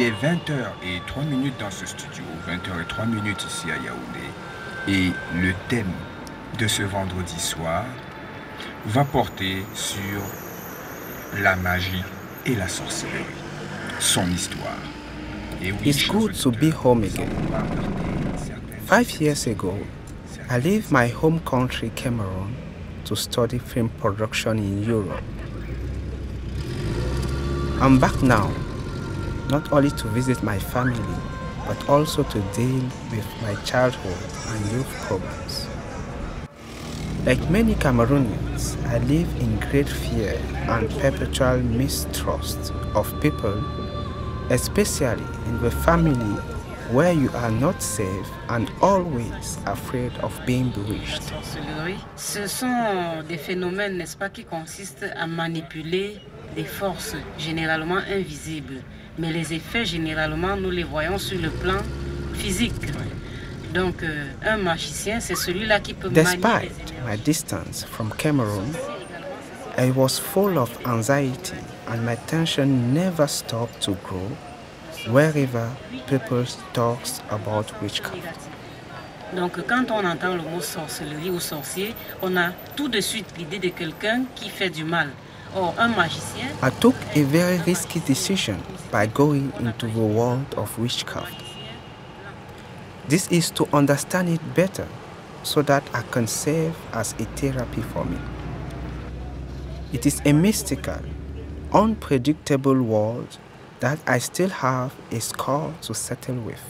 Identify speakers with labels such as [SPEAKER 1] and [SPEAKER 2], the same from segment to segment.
[SPEAKER 1] Il est 20h03 dans ce studio, 20h03 ici à Yaoundé. Et le thème de ce vendredi soir va porter sur la magie et la sorcellerie, son histoire. Et oui,
[SPEAKER 2] it's good to be home again. 5 years ago, I left my home country, Cameroon, to study film production in Europe. I'm back now, not only to visit my family, but also to deal with my childhood and youth problems. Like many Cameroonians, I live in great fear and perpetual mistrust of people, especially in the family where you are not safe and always afraid of being bewitched.
[SPEAKER 3] Ce sont des phénomènes, n'est-ce pas, qui consistent à manipuler des forces généralement invisibles, mais les effets généralement nous les voyons sur le plan physique. Donc un magicien, c'est celui-là qui peut manier.
[SPEAKER 2] Despite my distance from Cameroon, I was full of anxiety and my tension never stopped to grow wherever people talks about witchcraft.
[SPEAKER 3] Donc quand on entend le mot sorcellerie ou sorcier, on a tout de suite l'idée de quelqu'un qui fait du mal. Or, un magicien...
[SPEAKER 2] I took a very risky decision by going into the world of witchcraft. This is to understand it better so that I can serve as a therapy for me. It is a mystical, unpredictable world that I still have a score to settle with.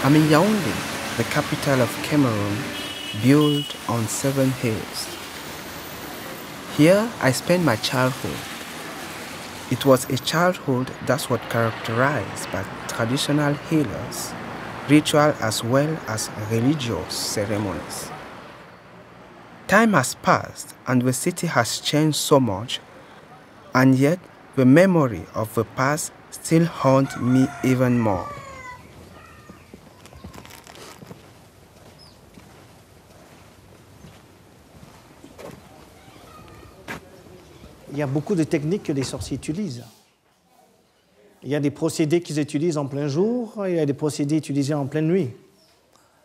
[SPEAKER 2] I'm in Yaoundé, the capital of Cameroon, built on 7 hills. Here I spent my childhood. It was a childhood that was characterized by traditional healers, ritual as well as religious ceremonies. Time has passed and the city has changed so much, and yet the memory of the past still haunts me even more.
[SPEAKER 4] Il y a beaucoup de techniques que les sorciers utilisent. Il y a des procédés qu'ils utilisent en plein jour, et il y a des procédés utilisés en pleine nuit.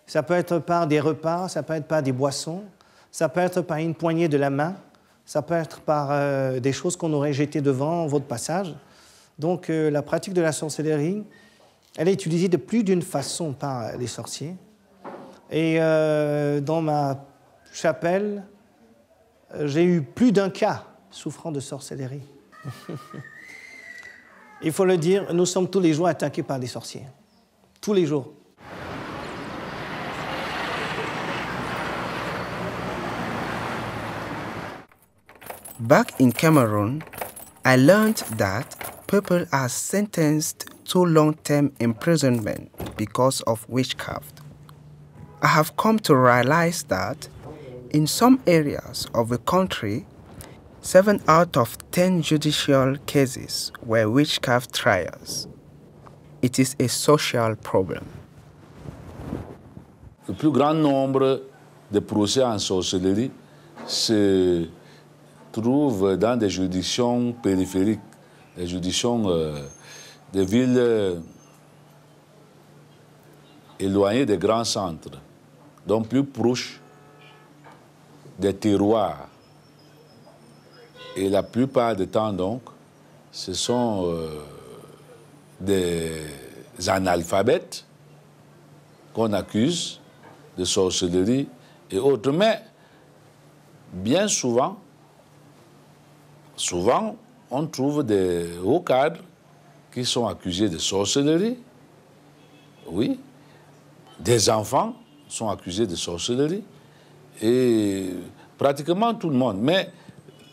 [SPEAKER 4] Ça peut être par des repas, ça peut être par des boissons, ça peut être par une poignée de la main, ça peut être par des choses qu'on aurait jetées devant votre passage. Donc la pratique de la sorcellerie, elle est utilisée de plus d'une façon par les sorciers. Et dans ma chapelle, j'ai eu plus d'un cas souffrant de sorcellerie. Il faut le dire, nous sommes tous les jours attaqués par des sorciers. Tous les jours.
[SPEAKER 2] Back in Cameroon, I learned that people are sentenced to long-term imprisonment because of witchcraft. I have come to realize that in some areas of the country, 7 out of 10 judicial cases were witchcraft trials. It is a social problem.
[SPEAKER 5] Le plus grand nombre de procès en sorcellerie se trouvent dans des juridictions périphériques, des juridictions des villes éloignées des grands centres, donc plus proches des terroirs. Et la plupart du temps, donc, ce sont des analphabètes qu'on accuse de sorcellerie et autres. Mais bien souvent, on trouve des hauts cadres qui sont accusés de sorcellerie. Oui, des enfants sont accusés de sorcellerie. Et pratiquement tout le monde. Mais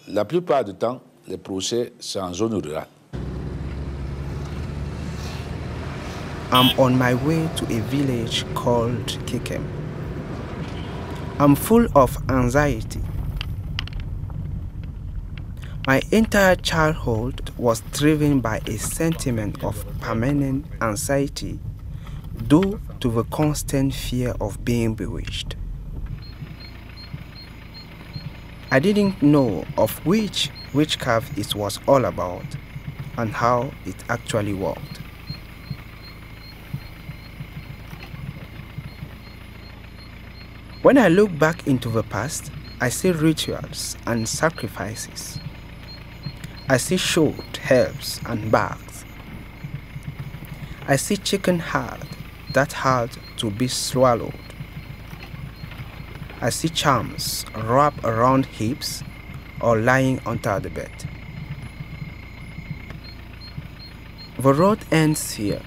[SPEAKER 5] la plupart du temps, les procès, c'est en zone rurale.
[SPEAKER 2] I'm on my way to a village called Kikem. I'm full of anxiety. My entire childhood was driven by a sentiment of permanent anxiety due to the constant fear of being bewitched. I didn't know of which witchcraft it was all about and how it actually worked. When I look back into the past, I see rituals and sacrifices. I see short herbs and bags. I see chicken heart that had to be swallowed. I see charms wrapped around hips or lying under the bed. The road ends here.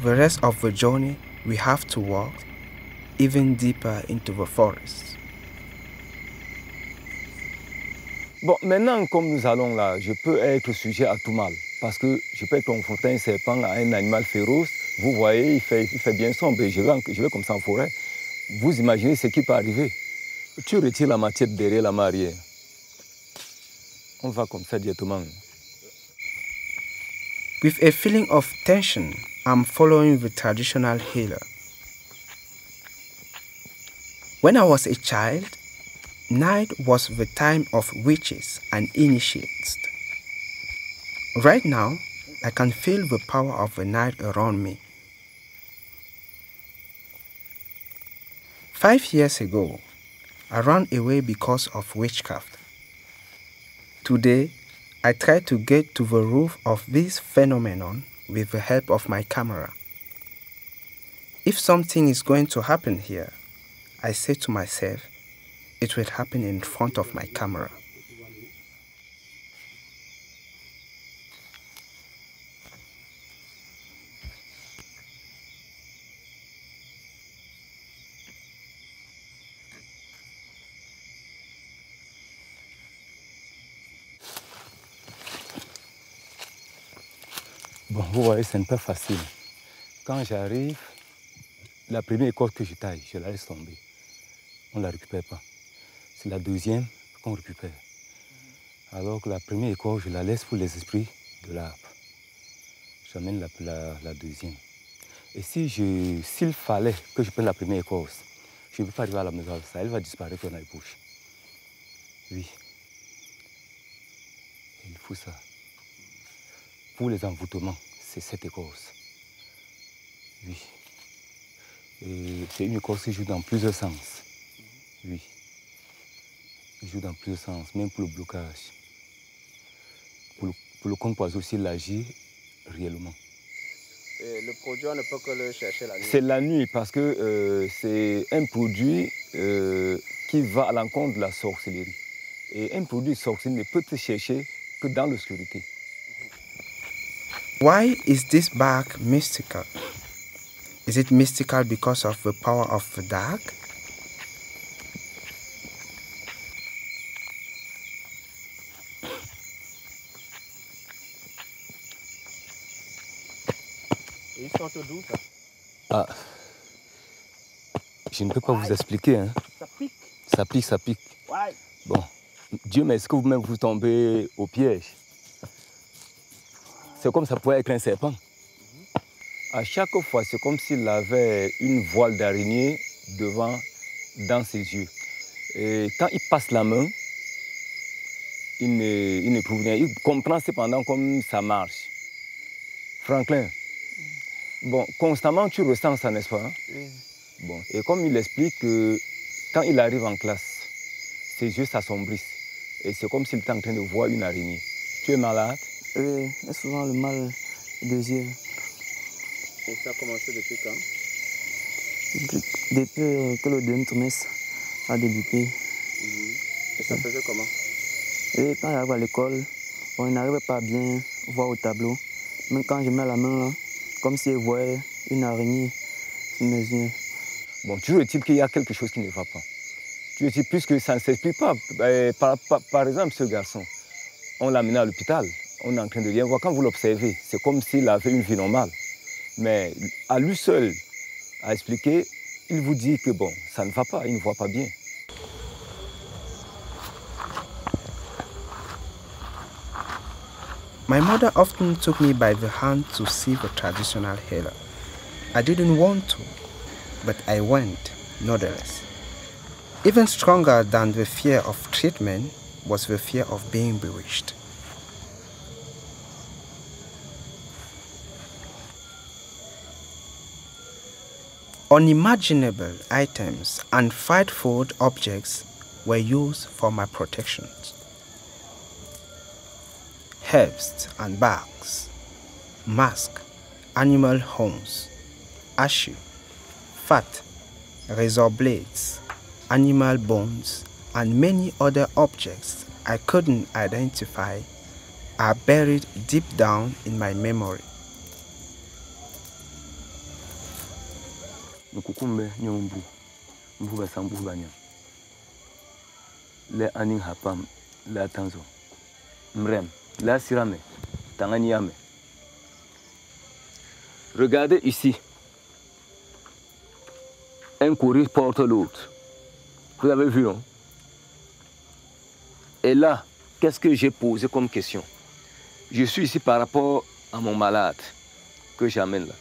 [SPEAKER 2] The rest of the journey we have to walk even deeper into the forest.
[SPEAKER 6] Bon, maintenant, comme nous allons là, je peux être sujet à tout mal. Parce que je peux confronter un serpent à un animal féroce. Vous voyez, il fait bien sombre. Je vais comme ça en forêt. Vous imaginez ce qui peut arriver. Tu retires la machette derrière la main arrière. On va comme ça directement.
[SPEAKER 2] With a feeling of tension, I'm following the traditional healer. When I was a child, night was the time of witches and initiates. Right now, I can feel the power of the night around me. 5 years ago, I ran away because of witchcraft. Today, I try to get to the root of this phenomenon with the help of my camera. If something is going to happen here, I say to myself, it will happen in front of my camera.
[SPEAKER 6] Bon, vous voyez, c'est un peu facile. Quand j'arrive, la première écorce que je taille, je la laisse tomber. On ne la récupère pas. C'est la deuxième qu'on récupère. Alors que la première écorce, je la laisse pour les esprits de l'arbre. J'amène la deuxième. Et s'il fallait que je prenne la première écorce, je ne peux pas arriver à la maison avec ça. Elle va disparaître dans la bouche. Oui. Il faut ça. Pour les envoûtements, c'est cette écorce. Oui. Et c'est une écorce qui joue dans plusieurs sens. Oui. Il joue dans plusieurs sens, même pour le blocage. Pour le compoisé aussi, il agit réellement.
[SPEAKER 2] Et le produit, on ne peut que le chercher la nuit.
[SPEAKER 6] C'est la nuit parce que c'est un produit qui va à l'encontre de la sorcellerie. Et un produit sorcier ne peut se chercher que dans l'obscurité.
[SPEAKER 2] Why is this bark mystical? Is it mystical because of the power of the dark?
[SPEAKER 4] Ils sont d'où ça?
[SPEAKER 6] Ah, je ne peux pas vous expliquer. Hein.
[SPEAKER 4] Ça pique.
[SPEAKER 6] Ça pique, ça pique.
[SPEAKER 4] Ouais.
[SPEAKER 6] Bon, Dieu, mais est-ce que vous-même vous tombez au piège? C'est comme ça pourrait être un serpent. À chaque fois, c'est comme s'il avait une voile d'araignée dans ses yeux. Et quand il passe la main, il ne trouve rien. Il comprend cependant comme ça marche. Franklin, bon, constamment tu ressens ça, n'est-ce pas?
[SPEAKER 2] Oui.
[SPEAKER 6] Bon, et comme il explique que quand il arrive en classe, ses yeux s'assombrissent. Et c'est comme s'il était en train de voir une araignée. Tu es malade?
[SPEAKER 7] Oui, j'ai souvent le mal des yeux.
[SPEAKER 2] Et ça a commencé depuis quand?
[SPEAKER 7] Depuis que le deuxième trimestre a débuté.
[SPEAKER 2] Et ça faisait comment?
[SPEAKER 7] Et quand j'arrive à l'école, on n'arrivait pas à bien voir au tableau. Même quand je mets la main là, comme si je voyais une araignée sur mes yeux.
[SPEAKER 6] Bon, toujours est-il qu'il y a quelque chose qui ne va pas. Toujours est-il, puisque ça ne s'explique pas. Par exemple, ce garçon, on l'a amené à l'hôpital. On est en train de rien voir. Quand vous l'observez, c'est comme s'il avait une vie normale. Mais à lui seul, à expliquer, il vous dit que bon, ça ne va pas, il ne voit pas bien.
[SPEAKER 2] My mother often took me by the hand to see the traditional healer. I didn't want to, but I went nonetheless. Even stronger than the fear of treatment was the fear of being bewitched. Unimaginable items and frightful objects were used for my protection. Herbs and bags, masks, animal horns, ashes, fat, razor blades, animal bones, and many other objects I couldn't identify are buried deep down in my memory.
[SPEAKER 6] Nukukumbe nyombu mbuga sambu banya le aning hapam la tanzo mrem la sirame tanganiame. Regardez ici, un courrier porte l'autre. Vous avez vu, non? Et là, qu'est-ce que j'ai posé comme question? Je suis ici par rapport à mon malade que j'amène là.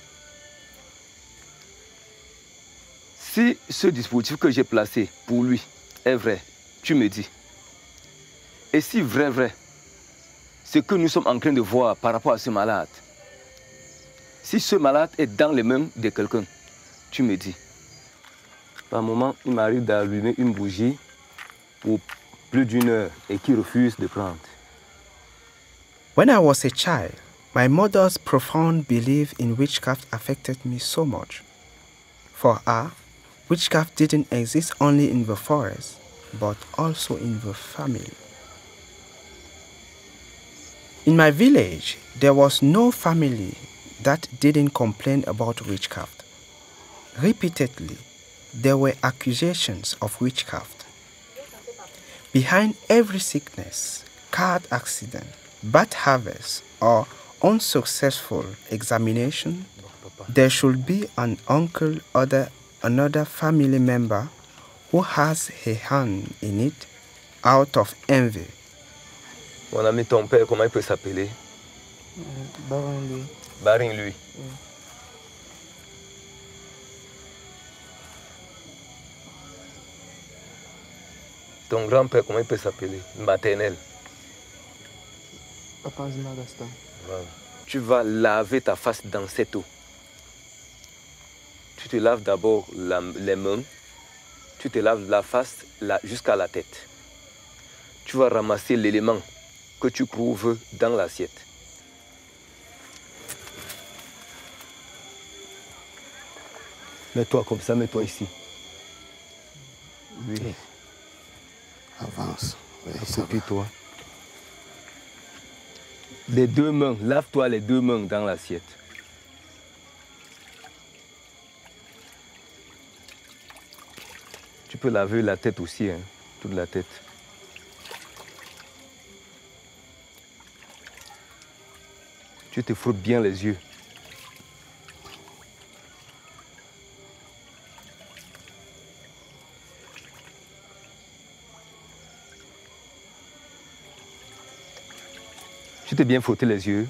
[SPEAKER 6] Si ce dispositif que j'ai placé pour lui est vrai, tu me dis. Et si vrai, ce que nous sommes en train de voir par rapport à ce malade, si ce malade est dans les mains de quelqu'un, tu me dis. Par moment, il m'arrive d'allumer une bougie pour plus d'1 heure et qu'il refuse de prendre.
[SPEAKER 2] When I was a child, my mother's profound belief in witchcraft affected me so much. For her, witchcraft didn't exist only in the forest, but also in the family. In my village, there was no family that didn't complain about witchcraft. Repeatedly, there were accusations of witchcraft. Behind every sickness, car accident, bad harvest, or unsuccessful examination, there should be an uncle or another family member who has a hand in it out of envy.
[SPEAKER 6] Mon ami, ton père, comment il peut s'appeler?
[SPEAKER 7] Barin lui.
[SPEAKER 6] Barin lui. Ton grand-père, comment il peut s'appeler? Maternel.
[SPEAKER 7] Papa Zmagastan.
[SPEAKER 6] Voilà. Tu vas laver ta face dans cette eau. Tu te laves d'abord les mains. Tu te laves la face jusqu'à la tête. Tu vas ramasser l'élément que tu trouves dans l'assiette. Mets-toi comme ça, mets-toi ici. Oui.
[SPEAKER 8] Avance. Oui,
[SPEAKER 6] accroupis-toi. Les 2 mains, lave-toi les 2 mains dans l'assiette. Tu peux laver la tête aussi, hein, toute la tête. Tu te frottes bien les yeux. Tu t'es bien frotté les yeux.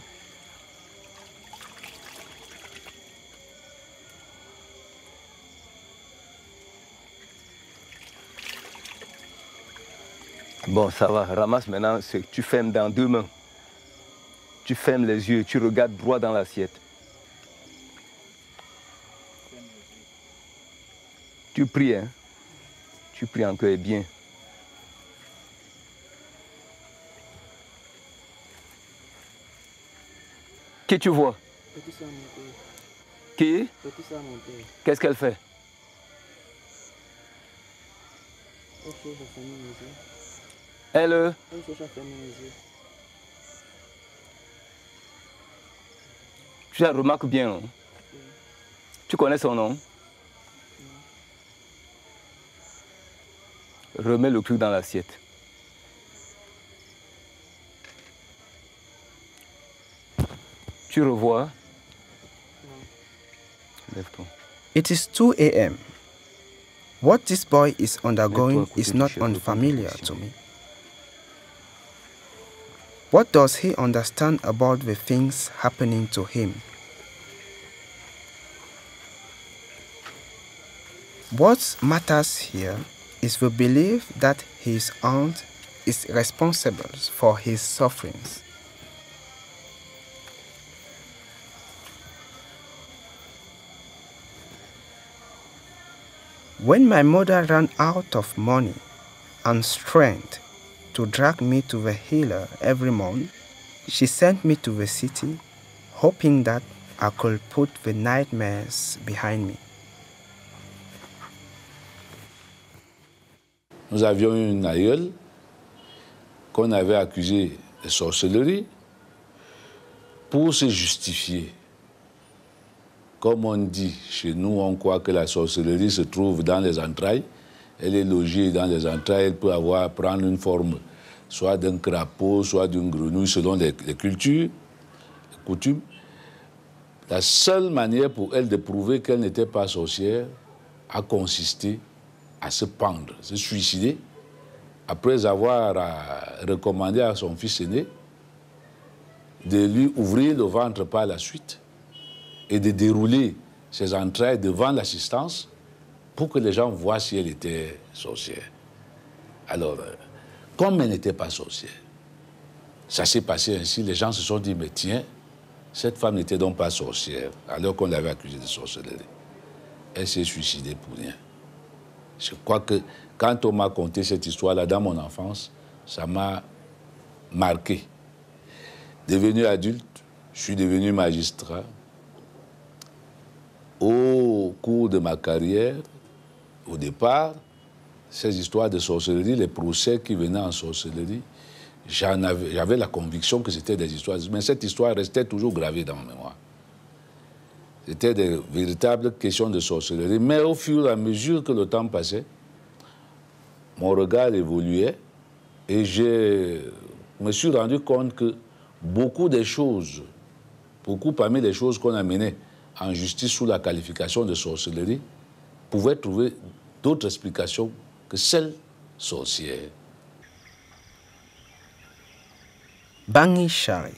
[SPEAKER 6] Bon, ça va. Ramasse maintenant ce que tu fermes dans 2 mains. Tu fermes les yeux, tu regardes droit dans l'assiette. Tu pries, hein? Tu pries encore et bien. Qui tu vois?
[SPEAKER 7] Petit soeur, mon père.
[SPEAKER 6] Qui?
[SPEAKER 7] Petit soeur, mon père.
[SPEAKER 6] Qu'est-ce qu'elle fait?
[SPEAKER 7] Elle cherche à fermer les yeux.
[SPEAKER 6] Elle
[SPEAKER 7] cherche à fermer les yeux.
[SPEAKER 6] Tu la remarques bien. Hein? Tu connais son nom? Remets le clou dans l'assiette. Tu revois? Lève-toi.
[SPEAKER 2] It is 2 a.m. What this boy is undergoing is not unfamiliar to me. What does he understand about the things happening to him? What matters here is the belief that his aunt is responsible for his sufferings. When my mother ran out of money and strength to drag me to the healer every month, she sent me to the city, hoping that I could put the nightmares behind me.
[SPEAKER 5] Nous avions une aïeule qu'on avait accusée de sorcellerie pour se justifier. Comme on dit chez nous, on croit que la sorcellerie se trouve dans les entrailles. Elle est logée dans les entrailles, elle peut prendre une forme soit d'un crapaud, soit d'une grenouille, selon les cultures, les coutumes. La seule manière pour elle de prouver qu'elle n'était pas sorcière a consisté à se pendre, se suicider, après avoir recommandé à son fils aîné de lui ouvrir le ventre par la suite et de dérouler ses entrailles devant l'assistance pour que les gens voient si elle était sorcière. Alors, comme elle n'était pas sorcière, ça s'est passé ainsi, les gens se sont dit, mais tiens, cette femme n'était donc pas sorcière, alors qu'on l'avait accusée de sorcellerie. Elle s'est suicidée pour rien. Je crois que quand on m'a conté cette histoire-là dans mon enfance, ça m'a marqué. Devenu adulte, je suis devenu magistrat. Au cours de ma carrière, au départ, ces histoires de sorcellerie, les procès qui venaient en sorcellerie, j'avais la conviction que c'était des histoires. Mais cette histoire restait toujours gravée dans ma mémoire. C'était des véritables questions de sorcellerie. Mais au fur et à mesure que le temps passait, mon regard évoluait et je me suis rendu compte que beaucoup parmi les choses qu'on a menées en justice sous la qualification de sorcellerie pouvaient trouver d'autres explications que celles sorcières.
[SPEAKER 2] Bangi Shai,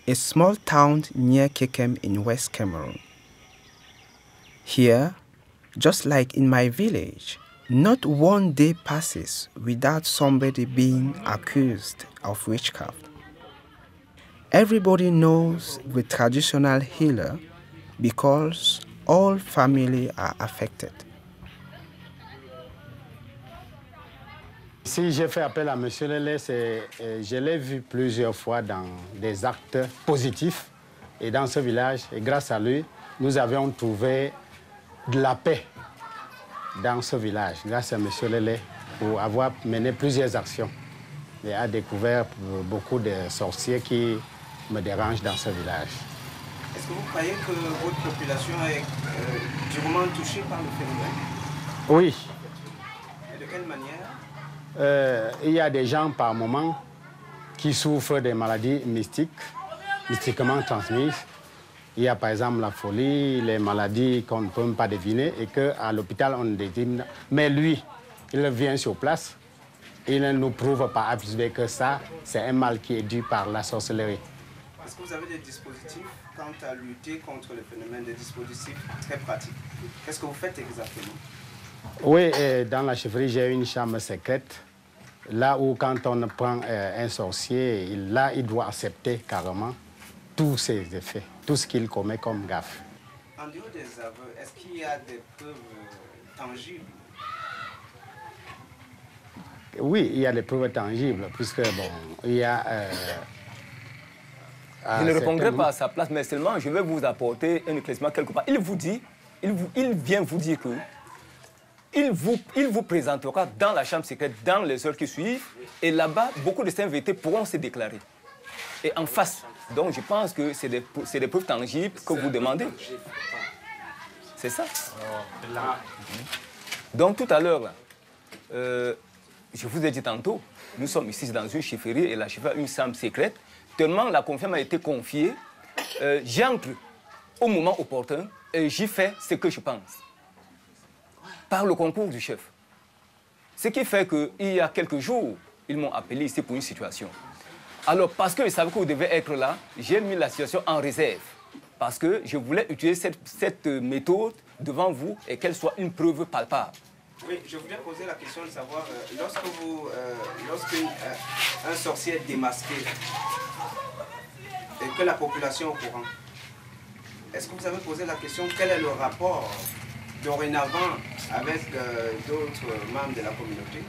[SPEAKER 2] a small town near Kekem in West Cameroon. Here, just like in my village, not one day passes without somebody being accused of witchcraft. Everybody knows the traditional healer because all families are affected.
[SPEAKER 8] Si j'ai fait appel à M. Lele, je l'ai vu plusieurs fois dans des actes positifs. Et dans ce village, et grâce à lui, nous avions trouvé de la paix dans ce village, grâce à M. Lele, pour avoir mené plusieurs actions. Il a découvert beaucoup de sorciers qui me dérangent dans ce village.
[SPEAKER 2] Est-ce que vous croyez que votre population est durement touchée par le phénomène?
[SPEAKER 8] Oui.
[SPEAKER 2] Et de quelle manière?
[SPEAKER 8] Il y a des gens par moment qui souffrent des maladies mystiquement transmises. Il y a par exemple la folie, les maladies qu'on ne peut même pas deviner et qu'à l'hôpital on devine. Mais lui, il vient sur place, il ne nous prouve pas A plus B que ça, c'est un mal qui est dû par la sorcellerie.
[SPEAKER 2] Est-ce que vous avez des dispositifs quant à lutter contre le phénomène, des dispositifs très pratiques? Qu'est-ce que vous faites exactement?
[SPEAKER 8] Oui, dans la chefferie, j'ai une chambre secrète. Là où, quand on prend un sorcier, il doit accepter carrément tous ses effets, tout ce qu'il commet comme gaffe.
[SPEAKER 2] En dehors des aveux, est-ce qu'il y a des preuves tangibles?
[SPEAKER 8] Oui, il y a des preuves tangibles, puisque, bon, il y a...
[SPEAKER 9] je ne répondrai pas à sa place, mais seulement je vais vous apporter un éclaircissement quelque part. Il vous dit, il vient vous dire que il vous présentera dans la chambre secrète, dans les heures qui suivent, et là-bas, beaucoup de saints vérités pourront se déclarer. Et en face, donc je pense que c'est des preuves tangibles que vous demandez. C'est ça. Donc tout à l'heure, je vous ai dit tantôt, nous sommes ici dans une chefferie et la chefferie a une chambre secrète. Tellement la confiance m'a été confiée, j'entre au moment opportun et j'y fais ce que je pense. Par le concours du chef. Ce qui fait qu'il y a quelques jours, ils m'ont appelé ici pour une situation. Alors, parce que je savais que vous devez être là, j'ai mis la situation en réserve. Parce que je voulais utiliser cette méthode devant vous et qu'elle soit une preuve palpable.
[SPEAKER 1] Oui, je voulais poser la question de savoir, lorsque un sorcier est démasqué et que la population est au courant, est-ce que vous avez posé la question quel est le rapport dorénavant avec d'autres membres de la communauté?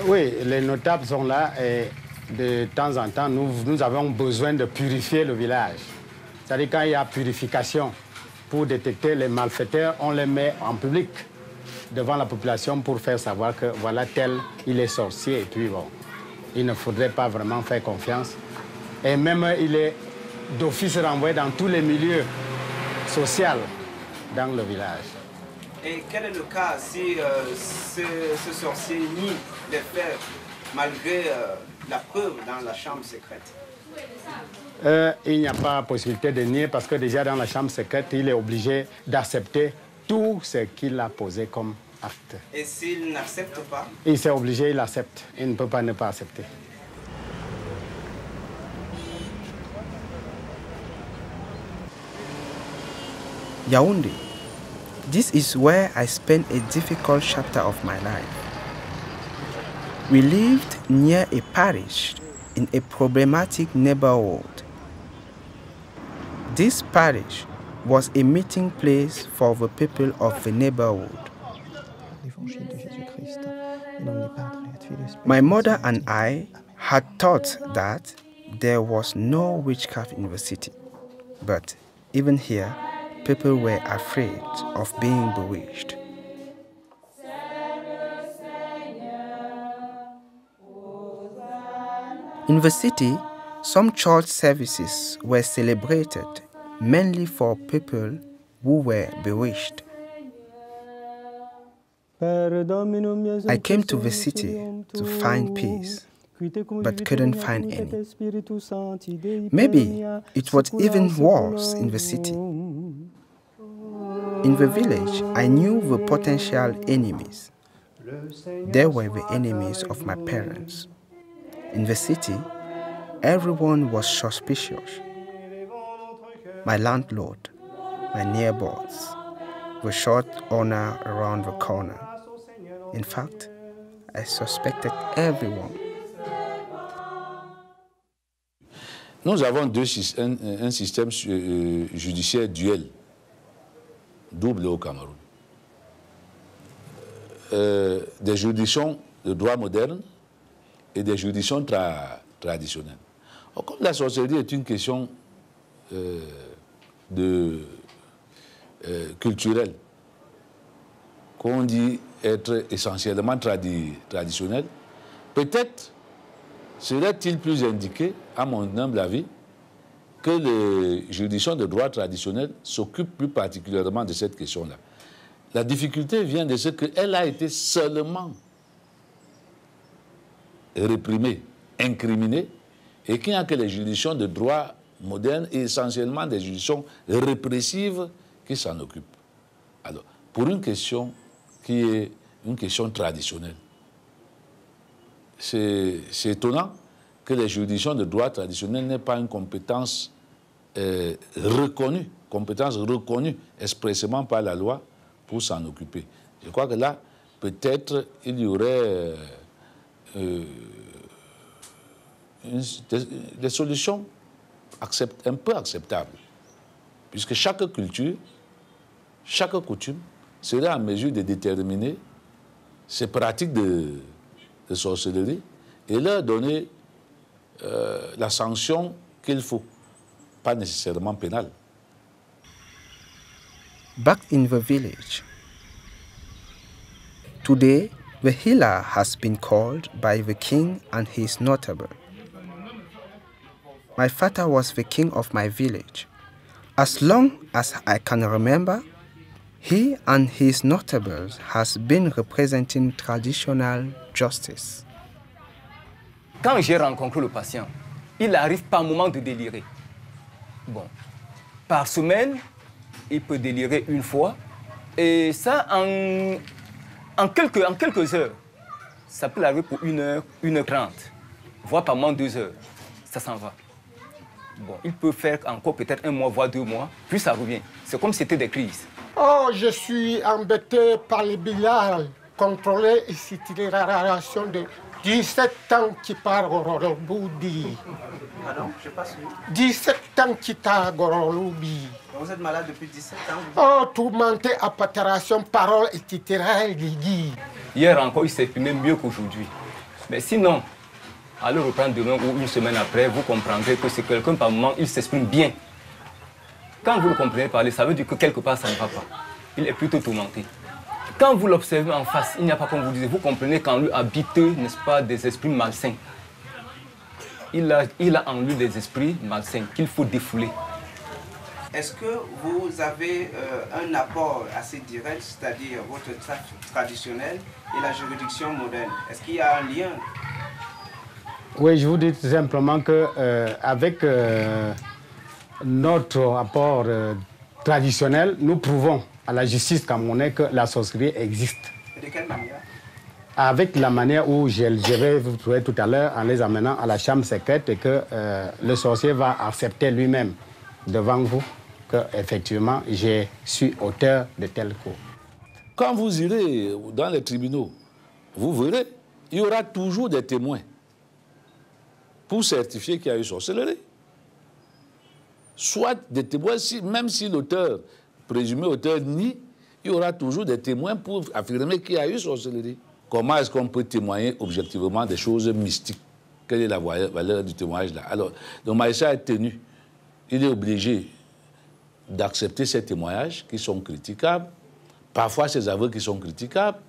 [SPEAKER 8] Oui, les notables sont là et de temps en temps, nous avons besoin de purifier le village. C'est-à-dire quand il y a purification, pour détecter les malfaiteurs, on les met en public devant la population pour faire savoir que voilà tel, il est sorcier. Et puis bon, il ne faudrait pas vraiment faire confiance. Et même il est d'office renvoyé dans tous les milieux sociaux dans le village.
[SPEAKER 1] Et quel est le cas si ce sorcier nie les faits malgré la preuve dans la chambre secrète?
[SPEAKER 8] Il n'y a pas possibilité de nier parce que déjà dans la chambre secrète, il est obligé d'accepter tout ce qu'il a posé comme acte.
[SPEAKER 1] Et s'il n'accepte pas?
[SPEAKER 8] Il s'est obligé, il accepte. Il ne peut pas ne pas accepter.
[SPEAKER 2] Yaoundé. This is where I spent a difficult chapter of my life. We lived near a parish in a problematic neighborhood. This parish was a meeting place for the people of the neighborhood. My mother and I had thought that there was no witchcraft in the city, but even here, people were afraid of being bewitched. In the city, some church services were celebrated mainly for people who were bewitched. I came to the city to find peace, but couldn't find any. Maybe it was even worse in the city. In the village, I knew the potential enemies. They were the enemies of my parents. In the city, everyone was suspicious. My landlord, my neighbors, the shop owner around the corner. In fact, I suspected everyone.
[SPEAKER 5] Nous avons un système judiciaire duel, double au Cameroun. Des juridictions de droit moderne et des juridictions traditionnelles. Alors, comme la sorcellerie est une question culturelle, qu'on dit être essentiellement traditionnelle, peut-être serait-il plus indiqué, à mon humble avis, que les juridictions de droit traditionnel s'occupent plus particulièrement de cette question-là. La difficulté vient de ce qu'elle a été seulement réprimée, incriminée, et qu'il n'y a que les juridictions de droit moderne et essentiellement des juridictions répressives qui s'en occupent. Alors, pour une question qui est une question traditionnelle, c'est étonnant que les juridictions de droit traditionnel n'aient pas une compétence reconnue expressément par la loi pour s'en occuper. Je crois que là, peut-être, il y aurait des solutions un peu acceptables, puisque chaque culture, chaque coutume serait en mesure de déterminer ces pratiques de sorcellerie et leur donner la sanction qu'il faut, pas nécessairement pénale.
[SPEAKER 2] Back in the village. Today, the healer has been called by the king and his notable. My father was the king of my village. As long as I can remember, he and his notables has been representing traditional justice.
[SPEAKER 9] Quand j'ai rencontré le patient, il arrive par moment de délirer. Bon, par semaine, il peut délirer une fois. Et ça, en quelques heures, ça peut arriver pour 1h, 1h30. voire par moins 2 heures, ça s'en va. Bon, il peut faire encore peut-être 1 mois, voire 2 mois, puis ça revient. C'est comme si c'était des crises.
[SPEAKER 10] Oh, je suis embêté par les billards contrôlés et itinération de 17 ans qui part au Boudi.
[SPEAKER 2] Pardon, je passe.
[SPEAKER 10] 17 ans qui t'a Gorolubi.
[SPEAKER 2] Vous êtes malade depuis 17 ans?
[SPEAKER 10] Oh, tourmenté à patération, parole et titraille, Guigui.
[SPEAKER 9] Hier encore, il s'exprimait mieux qu'aujourd'hui. Mais sinon, à le reprendre demain ou une semaine après, vous comprendrez que c'est quelqu'un par moment, il s'exprime bien. Quand vous le comprenez parler, ça veut dire que quelque part, ça ne va pas. Il est plutôt tourmenté. Quand vous l'observez en face, il n'y a pas comme vous disiez, vous comprenez qu'en lui habitent, n'est-ce pas, des esprits malsains. Il a en lui des esprits malsains qu'il faut défouler.
[SPEAKER 2] Est-ce que vous avez un apport assez direct, c'est-à-dire votre traditionnel et la juridiction moderne? Est-ce qu'il y a un lien?
[SPEAKER 8] Oui, je vous dis tout simplement qu'avec notre apport traditionnel, nous prouvons à la justice camerounaise que la sorcellerie existe.
[SPEAKER 2] Et de quelle manière?
[SPEAKER 8] Avec la manière où je vais vous trouver tout à l'heure en les amenant à la chambre secrète et que le sorcier va accepter lui-même devant vous qu'effectivement, je suis auteur de tel coup.
[SPEAKER 5] Quand vous irez dans les tribunaux, vous verrez, il y aura toujours des témoins pour certifier qu'il y a eu sorcellerie. Soit des témoins, même si l'auteur, présumé auteur, nie, il y aura toujours des témoins pour affirmer qu'il y a eu sorcellerie. Comment est-ce qu'on peut témoigner objectivement des choses mystiques? Quelle est la valeur du témoignage là? Alors, le maréchal est tenu. Il est obligé d'accepter ces témoignages qui sont critiquables. Parfois, ces aveux qui sont critiquables.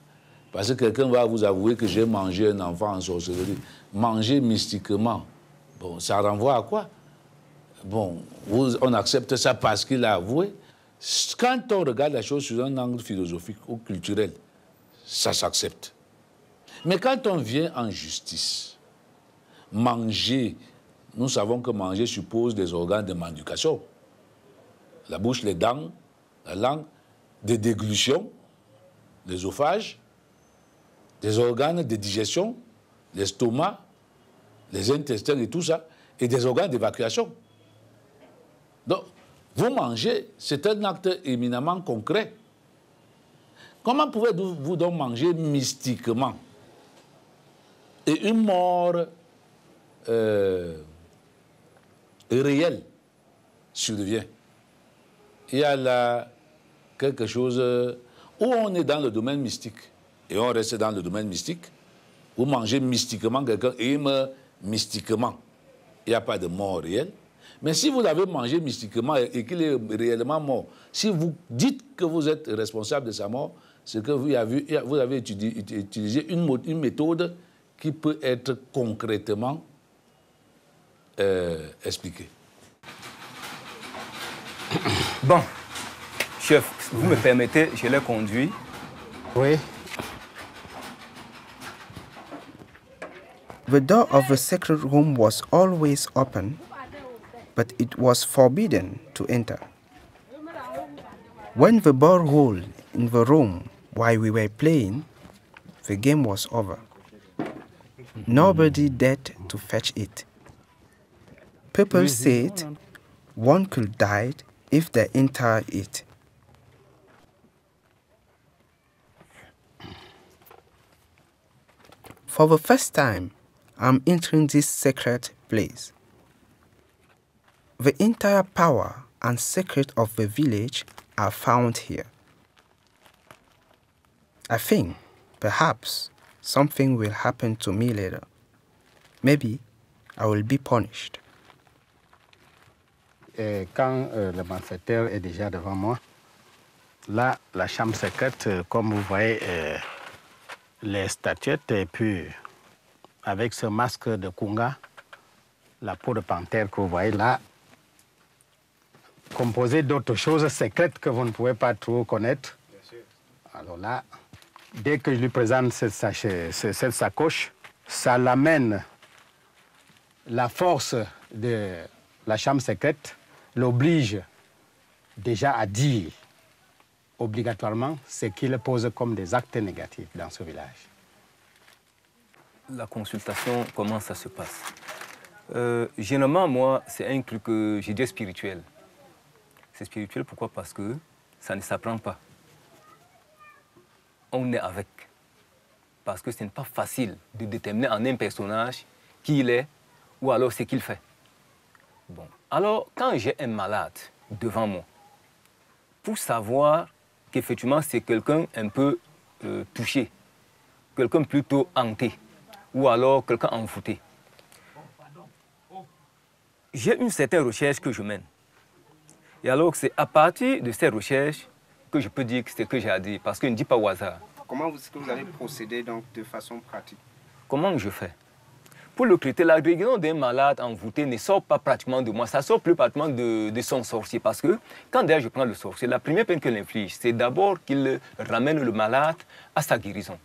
[SPEAKER 5] Parce que quelqu'un va vous avouer que j'ai mangé un enfant en sorcellerie. Manger mystiquement, bon, ça renvoie à quoi? Bon, on accepte ça parce qu'il a avoué. Quand on regarde la chose sous un angle philosophique ou culturel, ça s'accepte. Mais quand on vient en justice, manger, nous savons que manger suppose des organes de manducation. La bouche, les dents, la langue, des déglutions, l'œsophage, des organes de digestion, l'estomac, les intestins et tout ça, et des organes d'évacuation. Donc, vous mangez, c'est un acte éminemment concret. Comment pouvez-vous donc manger mystiquement? Et une mort réelle survient. Il y a là quelque chose où on est dans le domaine mystique et on reste dans le domaine mystique. Vous mangez mystiquement quelqu'un et il meurt mystiquement. Il n'y a pas de mort réelle. Mais si vous l'avez mangé mystiquement et qu'il est réellement mort, si vous dites que vous êtes responsable de sa mort, c'est que vous avez utilisé une méthode qui peut être concrètement expliquée.
[SPEAKER 9] Bon, chef, vous me permettez, je l'ai conduit.
[SPEAKER 8] Oui.
[SPEAKER 2] The door of the sacred room was always open, but it was forbidden to enter. When the ball rolled in the room while we were playing, the game was over. Nobody dared to fetch it. People said one could die if they entered it. For the first time, I'm entering this sacred place. The entire power and secret of the village are found here. I think, perhaps, something will happen to me later. Maybe I will be punished.
[SPEAKER 8] Et quand le malfaiteur est déjà devant moi, là, la chambre secrète, comme vous voyez, les statuettes, et puis avec ce masque de Kunga, la peau de panthère que vous voyez là, composée d'autres choses secrètes que vous ne pouvez pas trop connaître. Alors là, dès que je lui présente cette sacoche, ça l'amène, la force de la chambre secrète l'oblige déjà à dire obligatoirement ce qu'il pose comme des actes négatifs dans ce village.
[SPEAKER 9] La consultation, comment ça se passe? Généralement, moi, c'est un truc que je dis spirituel. C'est spirituel, pourquoi? Parce que ça ne s'apprend pas. On est avec. Parce que ce n'est pas facile de déterminer en un personnage qui il est ou alors ce qu'il fait. Bon. Alors, quand j'ai un malade devant moi, pour savoir qu'effectivement c'est quelqu'un un peu touché, quelqu'un plutôt hanté, ou alors quelqu'un envoûté, j'ai une certaine recherche que je mène. Et alors c'est à partir de ces recherches que je peux dire ce que j'ai à dire, parce que je ne dis pas au hasard.
[SPEAKER 2] Comment est-ce que vous allez procéder donc de façon pratique?
[SPEAKER 9] Comment je fais? Pour le traiter, la guérison d'un malade envoûté ne sort pas pratiquement de moi, ça sort plus pratiquement de son sorcier. Parce que quand d'ailleurs je prends le sorcier, la première peine qu'il inflige, c'est d'abord qu'il ramène le malade à sa guérison.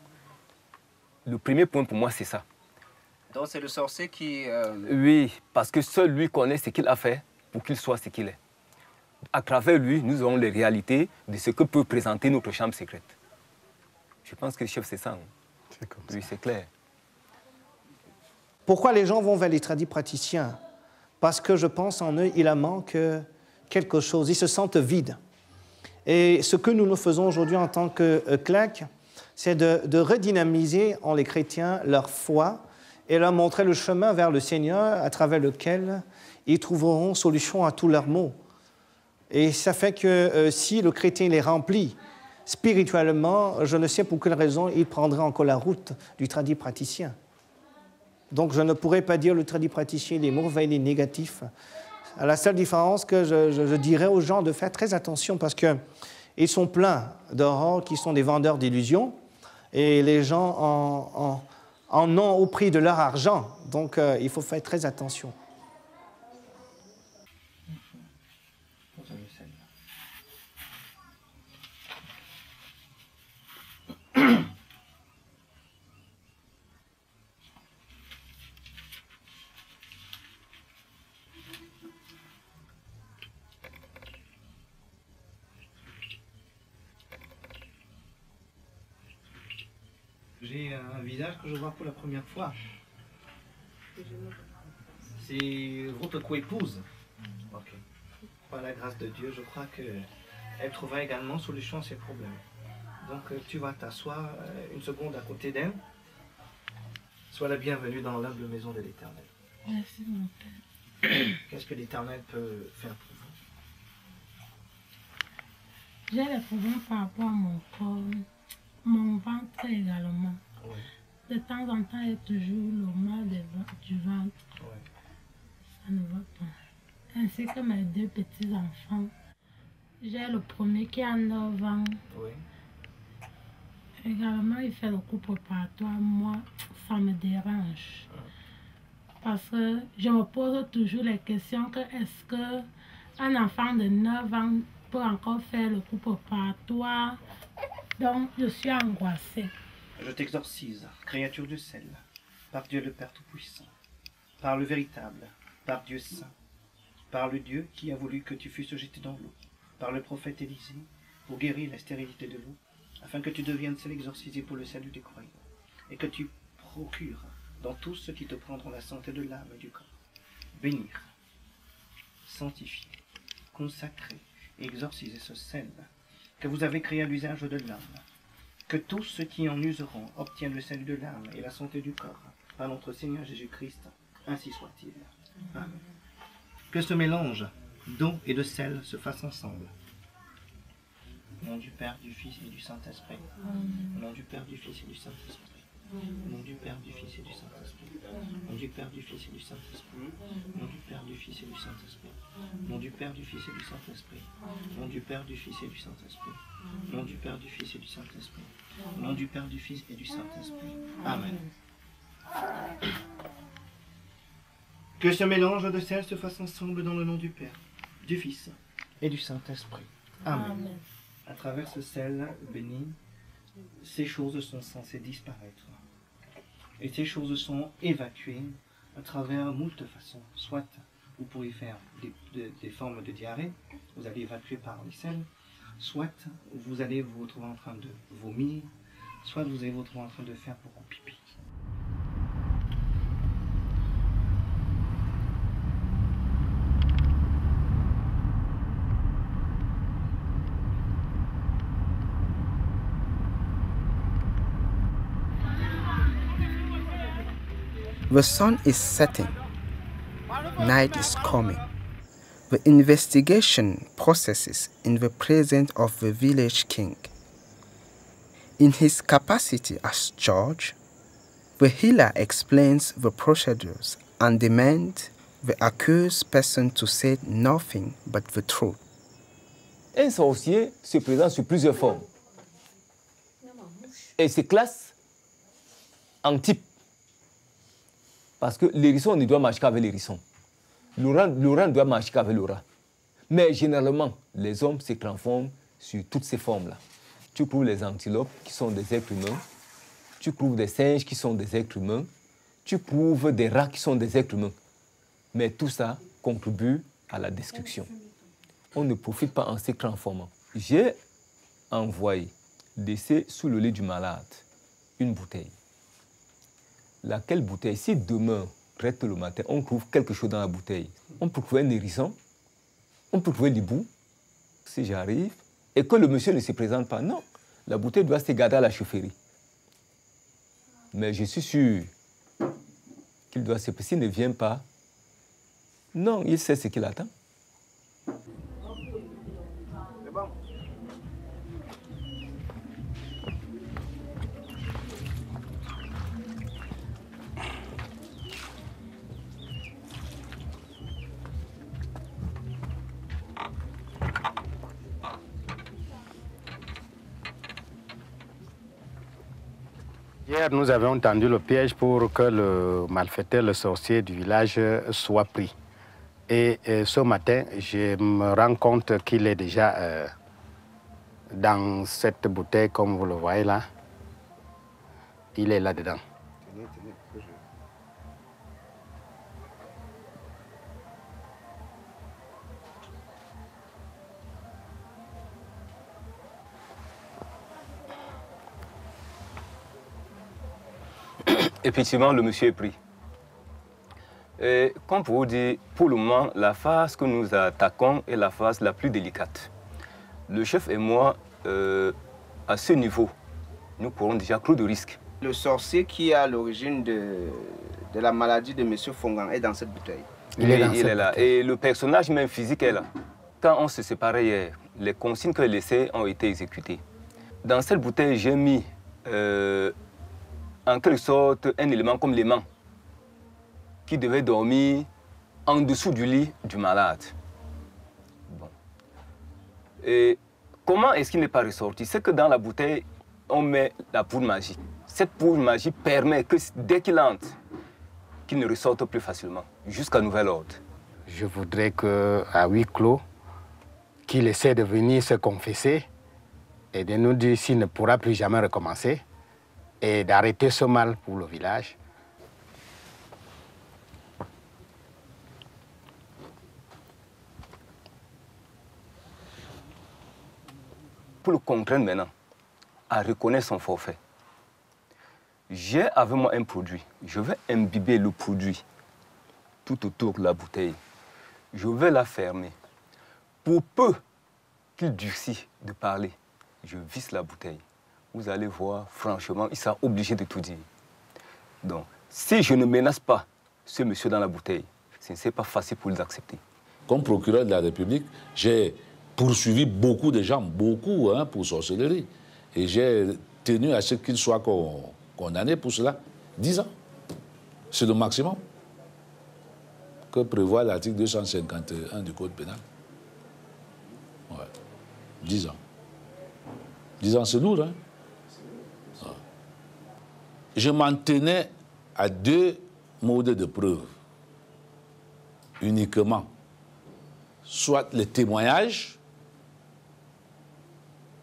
[SPEAKER 9] Le premier point pour moi, c'est ça.
[SPEAKER 2] Donc c'est le sorcier qui...
[SPEAKER 9] Oui, parce que seul lui connaît ce qu'il a fait pour qu'il soit ce qu'il est. À travers lui, nous avons les réalités de ce que peut présenter notre chambre secrète. Je pense que le chef, c'est ça.
[SPEAKER 6] C'est comme ça.
[SPEAKER 9] Oui, c'est clair.
[SPEAKER 4] Pourquoi les gens vont vers les tradipraticiens? Parce que je pense en eux, il en manque quelque chose. Ils se sentent vides. Et ce que nous faisons aujourd'hui en tant que CLEC, c'est de redynamiser en les chrétiens leur foi et leur montrer le chemin vers le Seigneur à travers lequel ils trouveront solution à tous leurs maux. Et ça fait que si le chrétien est rempli spirituellement, je ne sais pour quelle raison il prendrait encore la route du tradipraticien. Donc je ne pourrais pas dire le tradipraticien il est mauvais, il est négatif. À la seule différence que je dirais aux gens de faire très attention parce qu'ils sont pleins d'horreurs qui sont des vendeurs d'illusions et les gens en ont au prix de leur argent. Donc il faut faire très attention. J'ai un visage que je vois pour la première fois. C'est votre co-épouse. Okay. Par la grâce de Dieu, je crois qu'elle trouvera également solution à ses problèmes. Donc tu vas t'asseoir une seconde à côté d'elle. Sois la bienvenue dans l'humble maison de l'Éternel.
[SPEAKER 11] Merci mon Père.
[SPEAKER 4] Qu'est-ce que l'Éternel peut faire pour vous?
[SPEAKER 11] J'ai des problèmes par rapport à mon corps. Mon ventre également.
[SPEAKER 4] Oui.
[SPEAKER 11] De temps en temps, il y a toujours le mal du ventre.
[SPEAKER 4] Oui.
[SPEAKER 11] Ça ne va pas. Ainsi que mes deux petits-enfants. J'ai le premier qui a 9 ans.
[SPEAKER 4] Oui.
[SPEAKER 11] Également, il fait le coup préparatoire. Moi, ça me dérange. Parce que je me pose toujours les questions que est-ce qu'un enfant de 9 ans peut encore faire le coup préparatoire? Donc, je suis angoissée.
[SPEAKER 4] Je t'exorcise, créature du sel, par Dieu le Père Tout-Puissant, par le véritable, par Dieu saint, par le Dieu qui a voulu que tu fusses jeté dans l'eau, par le prophète Élisée, pour guérir la stérilité de l'eau, afin que tu deviennes seul exorcisé pour le salut des croyants, et que tu procures dans tous ceux qui te prendront la santé de l'âme et du corps, bénir, sanctifier, consacrer et exorciser ce sel que vous avez créé à l'usage de l'âme, que tous ceux qui en useront obtiennent le salut de l'âme et la santé du corps, par notre Seigneur Jésus-Christ, ainsi soit-il. Amen. Que ce mélange d'eau et de sel se fasse ensemble. Au nom du Père, du Fils et du Saint-Esprit. Au nom du Père, du Fils et du Saint-Esprit. Au nom du Père, du Fils et du Saint-Esprit. Au nom du Père, du Fils et du Saint-Esprit. Au nom du Père, du Fils et du Saint-Esprit. Au nom du Père, du Fils et du Saint-Esprit. Au nom du Père, du Fils et du Saint-Esprit. Au nom du Père, du Fils et du Saint-Esprit. Au nom du Père, du Fils et du Saint-Esprit. Amen. Que ce mélange de sel se fasse ensemble dans le nom du Père, du Fils et du Saint-Esprit. Amen. À travers ce sel béni, ces choses sont censées disparaître. Et ces choses sont évacuées à travers moult façons. Soit vous pourrez faire des formes de diarrhée, vous allez évacuer par les selles, soit vous allez vous retrouver en train de vomir, soit vous allez vous retrouver en train de faire beaucoup pipi.
[SPEAKER 2] The sun is setting. Night is coming. The investigation processes in the presence of the village king. In his capacity as judge, the healer explains the procedures and demands the accused person to say nothing but the truth.
[SPEAKER 9] Un sorcier se présente sous plusieurs formes et se classe en type. Parce que l'hérisson ne doit marcher qu'avec l'hérisson. L'aura ne doit marcher qu'avec l'aura. Mais généralement, les hommes se transforment sur toutes ces formes-là. Tu trouves les antilopes qui sont des êtres humains. Tu trouves des singes qui sont des êtres humains. Tu trouves des rats qui sont des êtres humains. Mais tout ça contribue à la destruction. On ne profite pas en se transformant. J'ai envoyé laisser sous le lit du malade une bouteille. Laquelle bouteille, si demain, très tôt le matin, on trouve quelque chose dans la bouteille, on peut trouver un hérisson, on peut trouver l'hibou, si j'arrive, et que le monsieur ne se présente pas. Non, la bouteille doit se garder à la chaufferie. Mais je suis sûr qu'il doit se... S'il ne vient pas, non, il sait ce qu'il attend.
[SPEAKER 8] Hier, nous avons tendu le piège pour que le malfaiteur, le sorcier du village, soit pris. Et ce matin, je me rends compte qu'il est déjà dans cette bouteille, comme vous le voyez là. Il est là-dedans.
[SPEAKER 9] Effectivement, le monsieur est pris. Et comme pour vous dire, pour le moment, la phase que nous attaquons est la phase la plus délicate. Le chef et moi, à ce niveau, nous courons déjà trop de risques.
[SPEAKER 2] Le sorcier qui est à l'origine de la maladie de M. Fongan est dans cette bouteille.
[SPEAKER 9] Il est là. Et le personnage même physique est là. Quand on se séparait hier, les consignes que j'ai laissées ont été exécutées. Dans cette bouteille, j'ai mis en quelque sorte un élément comme l'aimant qui devait dormir en dessous du lit du malade. Bon. Et comment est-ce qu'il n'est pas ressorti? C'est que dans la bouteille, on met la poudre magique. Cette poudre magique permet que dès qu'il entre, qu'il ne ressorte plus facilement, jusqu'à nouvel ordre.
[SPEAKER 8] Je voudrais qu'à huis clos, qu'il essaie de venir se confesser et de nous dire s'il ne pourra plus jamais recommencer et d'arrêter ce mal pour le village.
[SPEAKER 9] Pour le contraindre maintenant à reconnaître son forfait, j'ai avec moi un produit. Je vais imbiber le produit tout autour de la bouteille. Je vais la fermer. Pour peu qu'il durcisse de parler, je visse la bouteille. Vous allez voir, franchement, il sera obligé de tout dire. Donc, si je ne menace pas ce monsieur dans la bouteille, ce n'est pas facile pour les accepter.
[SPEAKER 5] Comme procureur de la République, j'ai poursuivi beaucoup de gens, beaucoup pour sorcellerie. Et j'ai tenu à ce qu'ils soient condamnés pour cela 10 ans. C'est le maximum que prévoit l'article 251 du Code pénal. Ouais. 10 ans. 10 ans, c'est lourd, hein? Ouais. Je m'en tenais à 2 modes de preuve uniquement. Soit les témoignages,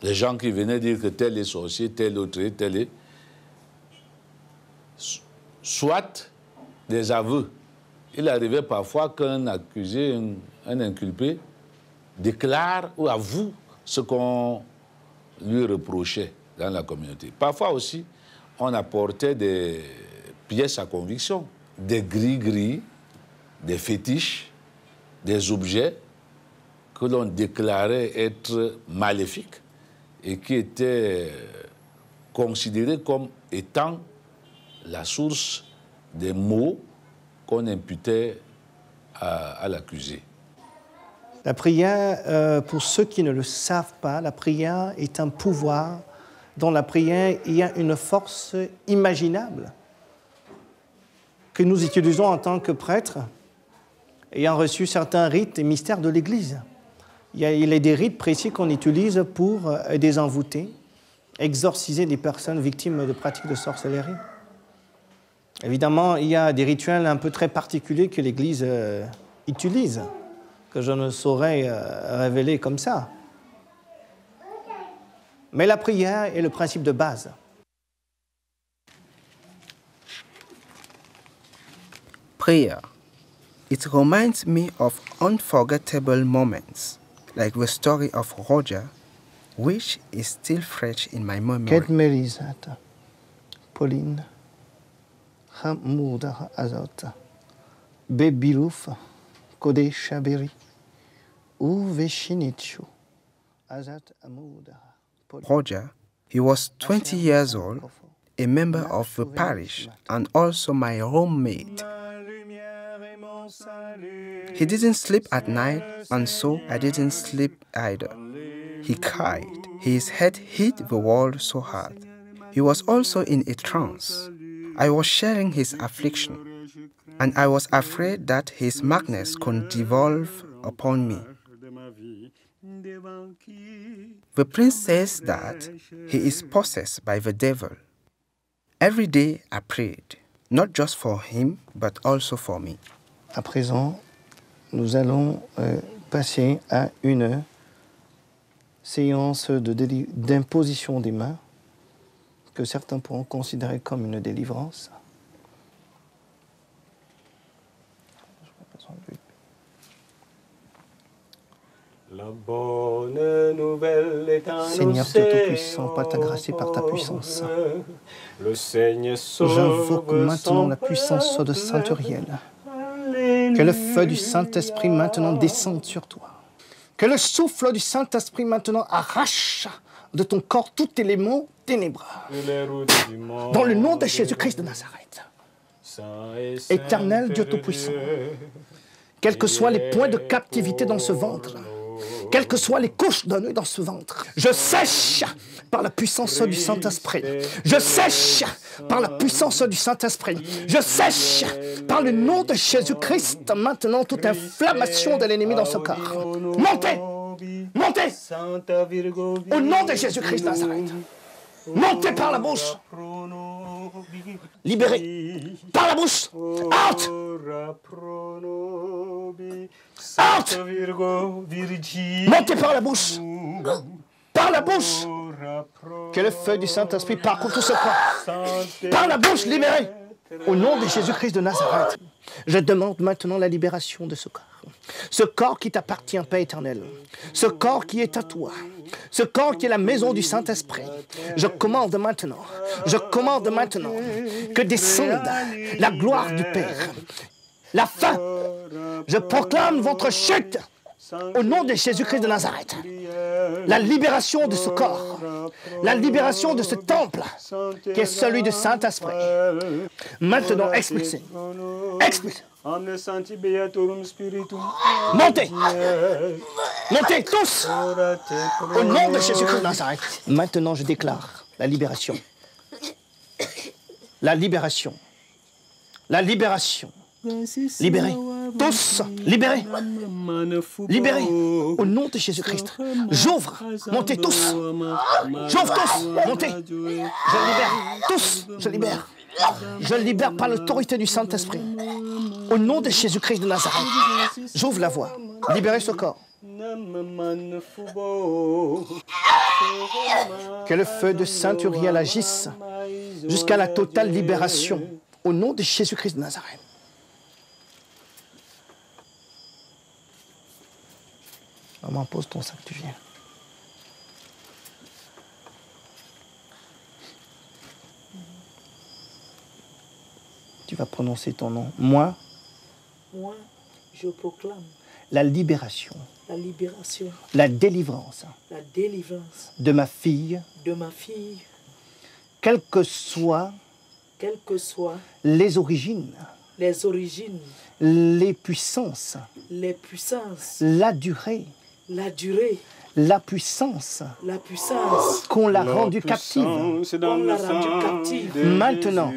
[SPEAKER 5] les gens qui venaient dire que tel est sorcier, tel autre est, tel est. Soit des aveux. Il arrivait parfois qu'un accusé, un inculpé, déclare ou avoue ce qu'on lui reprochait dans la communauté. Parfois aussi, on apportait des pièces à conviction, des gris-gris, des fétiches, des objets que l'on déclarait être maléfiques et qui étaient considérés comme étant la source des mots qu'on imputait à l'accusé.
[SPEAKER 4] La prière, pour ceux qui ne le savent pas, la prière est un pouvoir. Dans la prière, il y a une force imaginable que nous utilisons en tant que prêtres, ayant reçu certains rites et mystères de l'Église. Il y a des rites précis qu'on utilise pour des envoûtés, exorciser des personnes victimes de pratiques de sorcellerie. Évidemment, il y a des rituels un peu très particuliers que l'Église utilise, que je ne saurais révéler comme ça. Mais la prière est le principe de base.
[SPEAKER 2] Prayer. It reminds me of unforgettable moments, like the story of Roger, which is still fresh in my memory.
[SPEAKER 4] Kate Merizata, Pauline, Hamouda Azota, Bebilouf, Kode Shaberi, Uveshinichu, Azat Amouda.
[SPEAKER 2] Roger, he was 20 years old, a member of the parish, and also my roommate. He didn't sleep at night, and so I didn't sleep either. He cried. His head hit the wall so hard. He was also in a trance. I was sharing his affliction, and I was afraid that his madness could devolve upon me. The prince says that he is possessed by the devil. Every day I prayed, not just for him, but also for me.
[SPEAKER 4] À présent, nous allons passer à une séance d'imposition des mains que certains pourront considérer comme une délivrance.
[SPEAKER 12] La bonne nouvelle est annoncée.
[SPEAKER 4] Seigneur Dieu Tout-Puissant, pas t'agracer par ta puissance.
[SPEAKER 12] Le Seigneur
[SPEAKER 4] J'invoque maintenant la puissance de Saint Uriel. Que le feu du Saint-Esprit maintenant descende sur toi. Que le souffle du Saint-Esprit maintenant arrache de ton corps tout élément ténébreux. Dans le nom de Jésus-Christ de Nazareth. Éternel Dieu Tout-Puissant, quels que soient les points de captivité dans ce ventre, quelles que soient les couches données dans ce ventre, je sèche par la puissance du Saint-Esprit. Je sèche par la puissance du Saint-Esprit. Je sèche par le nom de Jésus-Christ maintenant toute inflammation de l'ennemi dans ce corps. Montez! Montez! Au nom de Jésus-Christ de Nazareth. Montez par la bouche. Libérez par la bouche. Out! Out! Montez par la bouche. Par la bouche. Que le feu du Saint-Esprit parcourt tout ce corps. Par la bouche, libérez. Au nom de Jésus-Christ de Nazareth, je demande maintenant la libération de ce corps. Ce corps qui t'appartient, Père éternel. Ce corps qui est à toi. Ce corps qui est la maison du Saint-Esprit. Je commande maintenant que descende la gloire du Père. La fin. Je proclame votre chute au nom de Jésus-Christ de Nazareth. La libération de ce corps. La libération de ce temple qui est celui du Saint-Esprit. Maintenant, expulsez. Expulsez. Montez. Montez tous. Au nom de Jésus-Christ de Nazareth. Maintenant, je déclare la libération. La libération. La libération. Libérez. Tous. Libérez. Libérez. Au nom de Jésus-Christ. J'ouvre. Montez tous. J'ouvre tous. Montez. Je libère. Tous. Je libère. Je libère par l'autorité du Saint-Esprit. Au nom de Jésus-Christ de Nazareth. J'ouvre la voie. Libérez ce corps. Que le feu de Saint Uriel agisse jusqu'à la totale libération. Au nom de Jésus-Christ de Nazareth. Maman, pose ton sac, tu viens. Tu vas prononcer ton nom. Moi,
[SPEAKER 13] je proclame
[SPEAKER 4] la libération,
[SPEAKER 13] la
[SPEAKER 4] délivrance
[SPEAKER 13] délivrance
[SPEAKER 4] de ma fille,
[SPEAKER 13] de ma fille,
[SPEAKER 4] quel que soit
[SPEAKER 13] quelles que soient
[SPEAKER 4] les origines, les puissances, la durée, la puissance qu'on l'a rendue captive. Maintenant,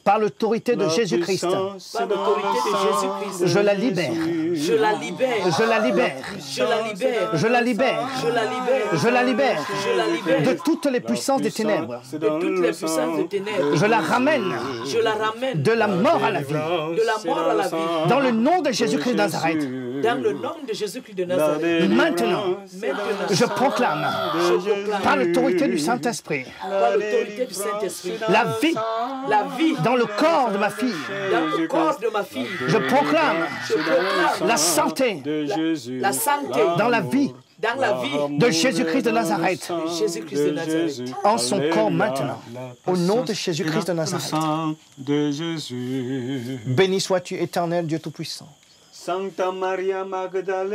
[SPEAKER 4] par l'autorité de Jésus-Christ, je la libère. Je la libère. Je la libère. Je la libère. Je la libère. Je la libère. Je la libère. Je la libère de toutes les puissances des ténèbres.
[SPEAKER 13] De toutes les puissances des ténèbres.
[SPEAKER 4] Je la ramène.
[SPEAKER 13] Je la ramène
[SPEAKER 4] de la mort à la vie.
[SPEAKER 13] De la mort à la vie.
[SPEAKER 4] Dans le nom de Jésus-Christ de Nazareth.
[SPEAKER 13] Dans le nom de Jésus-Christ de Nazareth.
[SPEAKER 4] Maintenant, je proclame par l'autorité du Saint-Esprit la vie dans le corps de ma fille. Je proclame la santé dans la vie de Jésus-Christ de Nazareth en son corps maintenant, au nom de Jésus-Christ de Nazareth. Béni sois-tu, éternel Dieu Tout-Puissant.
[SPEAKER 12] Sancta Maria Magdalena,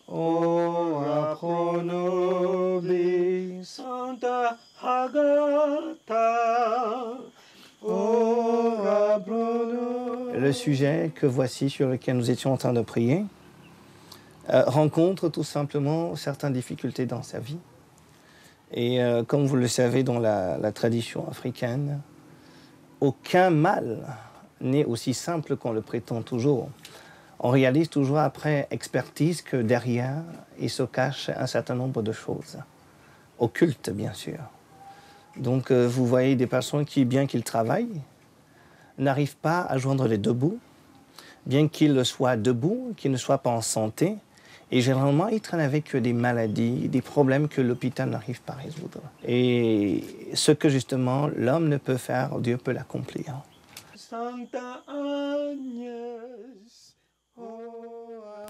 [SPEAKER 12] ora pro nobis. Santa Agatha, ora pro nobis.
[SPEAKER 4] Le sujet que voici, sur lequel nous étions en train de prier, rencontre tout simplement certaines difficultés dans sa vie. Et comme vous le savez, dans la tradition africaine, aucun mal n'est aussi simple qu'on le prétend toujours. On réalise toujours après expertise que derrière, il se cache un certain nombre de choses, occultes bien sûr. Donc vous voyez des personnes qui, bien qu'ils travaillent, n'arrivent pas à joindre les deux bouts, bien qu'ils soient debout, qu'ils ne soient pas en santé, et généralement ils traînent avec des maladies, des problèmes que l'hôpital n'arrive pas à résoudre. Et ce que justement l'homme ne peut faire, Dieu peut l'accomplir.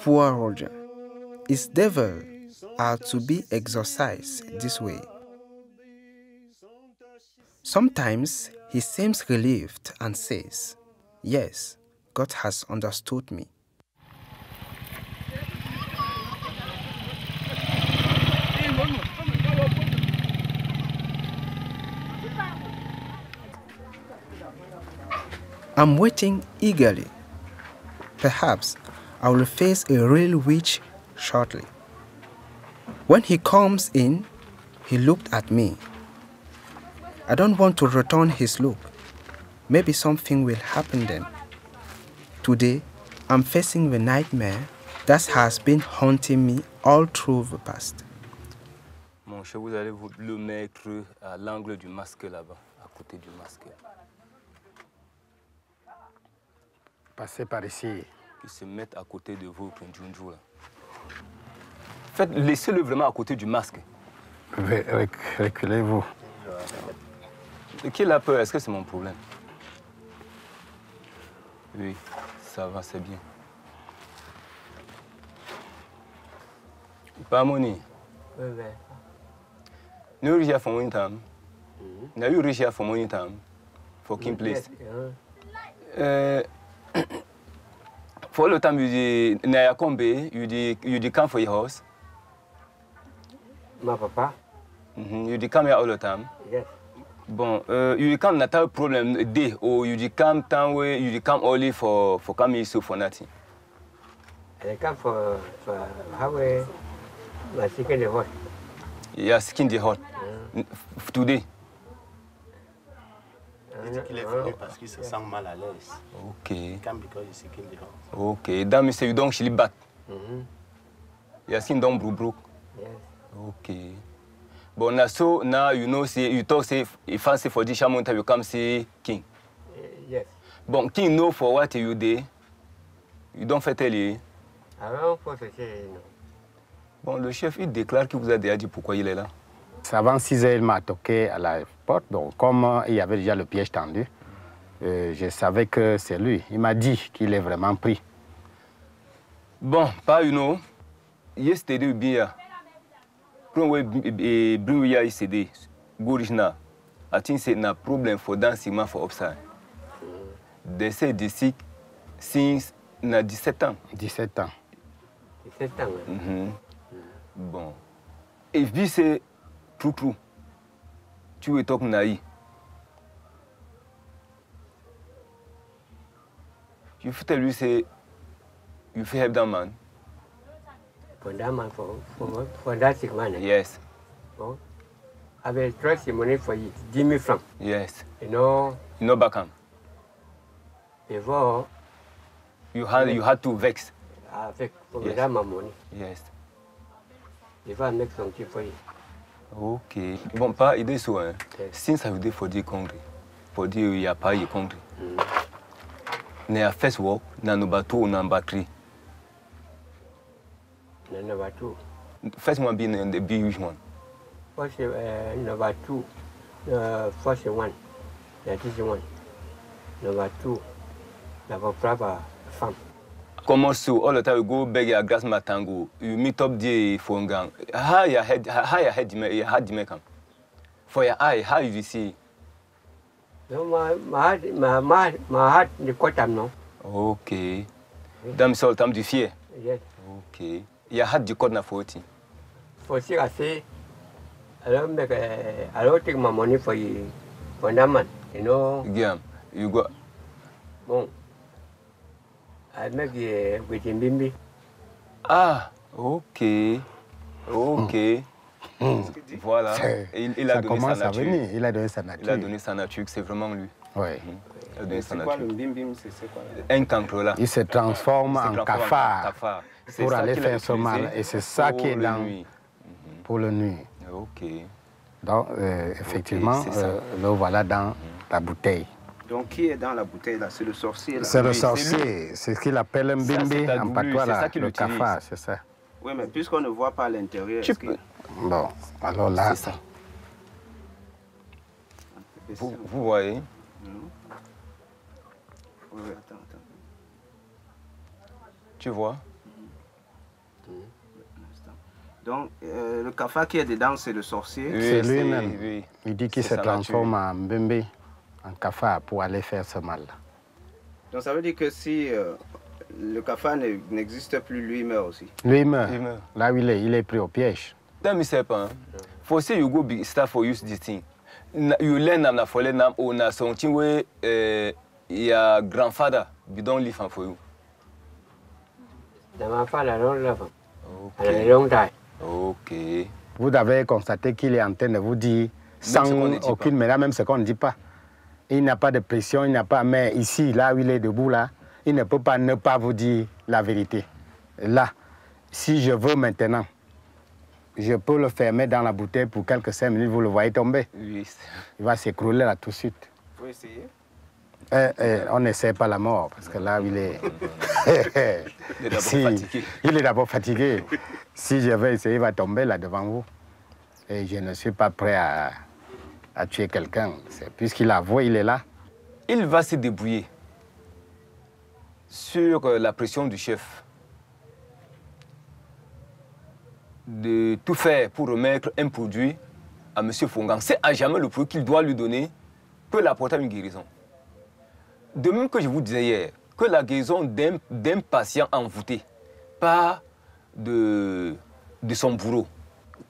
[SPEAKER 2] Poor Roger. His devils are to be exorcised this way. Sometimes he seems relieved and says, "Yes, God has understood me." I'm waiting eagerly. Perhaps I will face a real witch shortly. When he comes in, he looked at me. I don't want to return his look. Maybe something will happen then. Today, I'm facing the nightmare that has been haunting me all through the past.
[SPEAKER 9] Mon cher, vous allez le mettre à l'angle du masque là-bas, à côté du masque.
[SPEAKER 8] Passez par ici.
[SPEAKER 9] Qui se mettent à côté de vous, Junju, là. Faites, laissez-le vraiment à côté du masque.
[SPEAKER 8] Reculez-vous.
[SPEAKER 9] Qui a peur? Est-ce que c'est mon problème? Oui, ça va, c'est bien. Pas money.
[SPEAKER 12] Oui.
[SPEAKER 9] No reach for one time. Now you reach for one time. For King Place. For the time you the Nayakombe, you the come for your house.
[SPEAKER 12] Ma papa.
[SPEAKER 9] You the come here all the time.
[SPEAKER 12] Yes.
[SPEAKER 9] Bon, you come not have problem a day, or you the come time where you the come only for coming so for nothing.
[SPEAKER 12] I come for how we seeking the hot.
[SPEAKER 9] You are seeking the hot today.
[SPEAKER 14] Il dit qu'il est venu parce qu'il se sent mal à l'aise.
[SPEAKER 9] Ok.
[SPEAKER 14] Come because he's seeking the hot.
[SPEAKER 9] Ok. That means you don't actually back. You are seeing don't broke.
[SPEAKER 12] Yes.
[SPEAKER 9] Okay. But now, so now you know, say you talk, say if fancy for this month you come see King.
[SPEAKER 12] Yes.
[SPEAKER 9] But King know for what you did. You don't fait tell you.
[SPEAKER 12] Alors, pour ce qui est non.
[SPEAKER 9] Bon, le chef, il déclare qu'il vous a déjà dit pourquoi il est là.
[SPEAKER 8] Avant 6 heures, il m'a toqué à la porte. Donc, comme il y avait déjà le piège tendu, je savais que c'est lui. Il m'a dit qu'il est vraiment pris.
[SPEAKER 9] Bon, pas you know. Yesterday, bien. When we bring you yesterday, go now. I think c'est no problem for dancing man for upside. They say the sick since na 17 ans.
[SPEAKER 8] 17 ans.
[SPEAKER 12] 17 ans.
[SPEAKER 9] Bon. If this say true, tu veux talk naï, You tell you say you feel help that man.
[SPEAKER 12] For that man, for that sick man.
[SPEAKER 9] Yes.
[SPEAKER 12] Oh, I will trust the money for you. 10,000 francs.
[SPEAKER 9] Yes.
[SPEAKER 12] You know.
[SPEAKER 9] You know back him.
[SPEAKER 12] Before.
[SPEAKER 9] You had to vex.
[SPEAKER 12] Avec for that my money.
[SPEAKER 9] Yes.
[SPEAKER 12] If I make something for you.
[SPEAKER 9] Okay. Bon, pas idée sur hein. Since I did for the country, for the il y a pas the country. Na first work, na number 2, number 3.
[SPEAKER 12] Na number 2.
[SPEAKER 9] First one being the big one.
[SPEAKER 12] First number 2. First one. That is one. Number 2. Number proper farm.
[SPEAKER 9] Comment so all the time you go beg your grass matango, you meet up the phone gang. How your head you make them? For your eye, how you see?
[SPEAKER 12] No, my heart the quantum no.
[SPEAKER 9] Okay. Dame sol tam du fier.
[SPEAKER 12] Yes.
[SPEAKER 9] Okay. Your heart the quantum 40.
[SPEAKER 12] For sure I say I don't take my money for you for that man, you know.
[SPEAKER 9] Yeah, you go.
[SPEAKER 12] Bon. I make it with him bimbi.
[SPEAKER 9] Ah, ok. Ok. Voilà. Il a donné sa nature.
[SPEAKER 15] Il a donné sa nature.
[SPEAKER 9] Il a donné sa nature, c'est vraiment lui.
[SPEAKER 15] Oui.
[SPEAKER 9] Il a donné sa nature.
[SPEAKER 14] C'est quoi le bim-bim? C'est quoi?
[SPEAKER 9] Un cancre là.
[SPEAKER 15] Il se transforme en cafard pour aller faire ce mal. Et c'est ça qui est dans pour le nuit.
[SPEAKER 9] Ok.
[SPEAKER 15] Donc, effectivement, le voilà dans la bouteille.
[SPEAKER 14] Donc, qui est dans la bouteille là? C'est le sorcier là?
[SPEAKER 15] C'est le sorcier, c'est ce qu'il appelle un bimbi en patois là, le cafard, c'est ça.
[SPEAKER 14] Oui, mais puisqu'on ne voit pas à l'intérieur.
[SPEAKER 15] Bon, alors là.
[SPEAKER 9] C'est ça. Vous voyez?
[SPEAKER 14] Oui, attends.
[SPEAKER 9] Tu vois?
[SPEAKER 14] Donc, le cafard qui est dedans, c'est le sorcier?
[SPEAKER 15] Oui, c'est lui-même. Oui. Il dit qu'il se transforme en bimbi, en cafard, pour aller faire ce mal-là.
[SPEAKER 14] Donc, ça veut dire que si le cafard n'existe plus, lui meurt aussi?
[SPEAKER 15] Lui meurt. Là où il est pris au piège.
[SPEAKER 9] That me say, for say you go big start for use this thing. You learn am na for learn am or na something where your grandfather be don't live for you.
[SPEAKER 12] My father don't live.
[SPEAKER 9] Okay.
[SPEAKER 12] I don't die.
[SPEAKER 15] Ok. Vous avez constaté qu'il est en train de vous dire sans aucune menace, même ce qu'on ne dit pas. Il n'y a pas de pression, il n'y a pas. Mais ici, là où il est debout, là, il ne peut pas ne pas vous dire la vérité. Là, si je veux maintenant, je peux le fermer dans la bouteille pour quelques 5 minutes, vous le voyez tomber.
[SPEAKER 9] Oui.
[SPEAKER 15] Il va s'écrouler là tout de suite.
[SPEAKER 14] Il faut essayer.
[SPEAKER 15] On n'essaie pas la mort, parce que là où il est...
[SPEAKER 9] Il est d'abord fatigué.
[SPEAKER 15] Il est d'abord fatigué. Si je vais essayer, il va tomber là devant vous. Et je ne suis pas prêt à tuer quelqu'un. Puisqu'il a avoué, il est là.
[SPEAKER 9] Il va se débrouiller sur la pression du chef de tout faire pour remettre un produit à M. Fongan. C'est à jamais le produit qu'il doit lui donner peut l'apporter à une guérison. De même que je vous disais hier, que la guérison d'un patient envoûté, pas de son bourreau.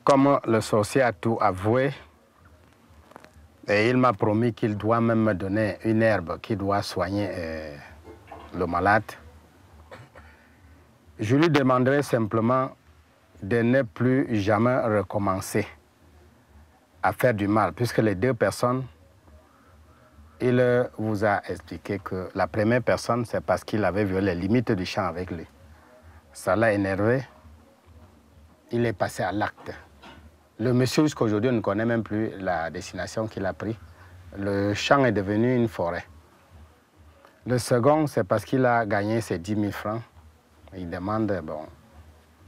[SPEAKER 15] Comme le sorcier a tout avoué, et il m'a promis qu'il doit même me donner une herbe qui doit soigner le malade, je lui demanderai simplement de ne plus jamais recommencer à faire du mal, puisque les deux personnes, il vous a expliqué que la première personne, c'est parce qu'il avait violé les limites du champ avec lui. Ça l'a énervé. Il est passé à l'acte. Le monsieur, jusqu'à aujourd'hui, ne connaît même plus la destination qu'il a prise. Le champ est devenu une forêt. Le second, c'est parce qu'il a gagné ses 10 000 francs. Il demande, bon,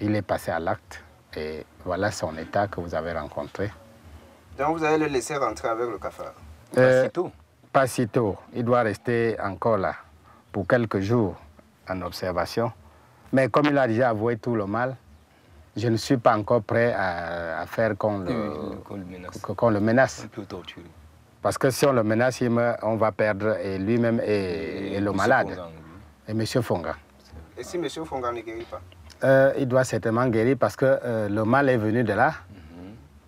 [SPEAKER 15] il est passé à l'acte. Et voilà son état que vous avez rencontré.
[SPEAKER 14] Donc vous allez le laisser rentrer avec le cafard?
[SPEAKER 9] Pas si tôt.
[SPEAKER 15] Pas si tôt. Il doit rester encore là pour quelques jours en observation. Mais comme il a déjà avoué tout le mal, je ne suis pas encore prêt à faire qu'on le menace.
[SPEAKER 9] On peut le torturer.
[SPEAKER 15] Parce que si on le menace, on va perdre lui-même et le malade.
[SPEAKER 9] Fongan,
[SPEAKER 15] et M. Fongan.
[SPEAKER 14] Et si M. Fongan ne guérit pas?
[SPEAKER 15] Il doit certainement guérir parce que le mal est venu de là.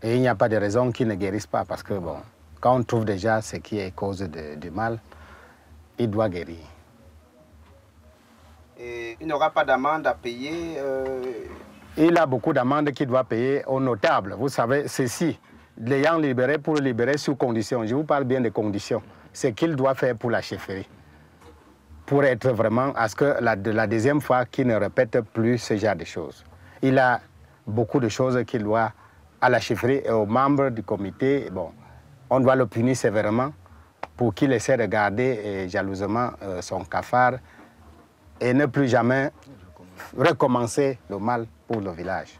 [SPEAKER 15] Et il n'y a pas de raison qu'il ne guérisse pas. Parce que, bon, quand on trouve déjà ce qui est cause du mal, il doit guérir.
[SPEAKER 14] Et il n'aura pas d'amende à payer.
[SPEAKER 15] Il a beaucoup d'amendes qu'il doit payer aux notables. Vous savez, ceci, l'ayant libéré pour le libérer sous condition. Je vous parle bien des conditions. C'est qu'il doit faire pour la chefferie. Pour être vraiment, à ce que la deuxième fois, qu'il ne répète plus ce genre de choses. Il a beaucoup de choses qu'il doit à la chefferie et aux membres du comité. Bon, on doit le punir sévèrement pour qu'il essaie de garder jalousement son cafard et ne plus jamais recommencer le mal pour le village.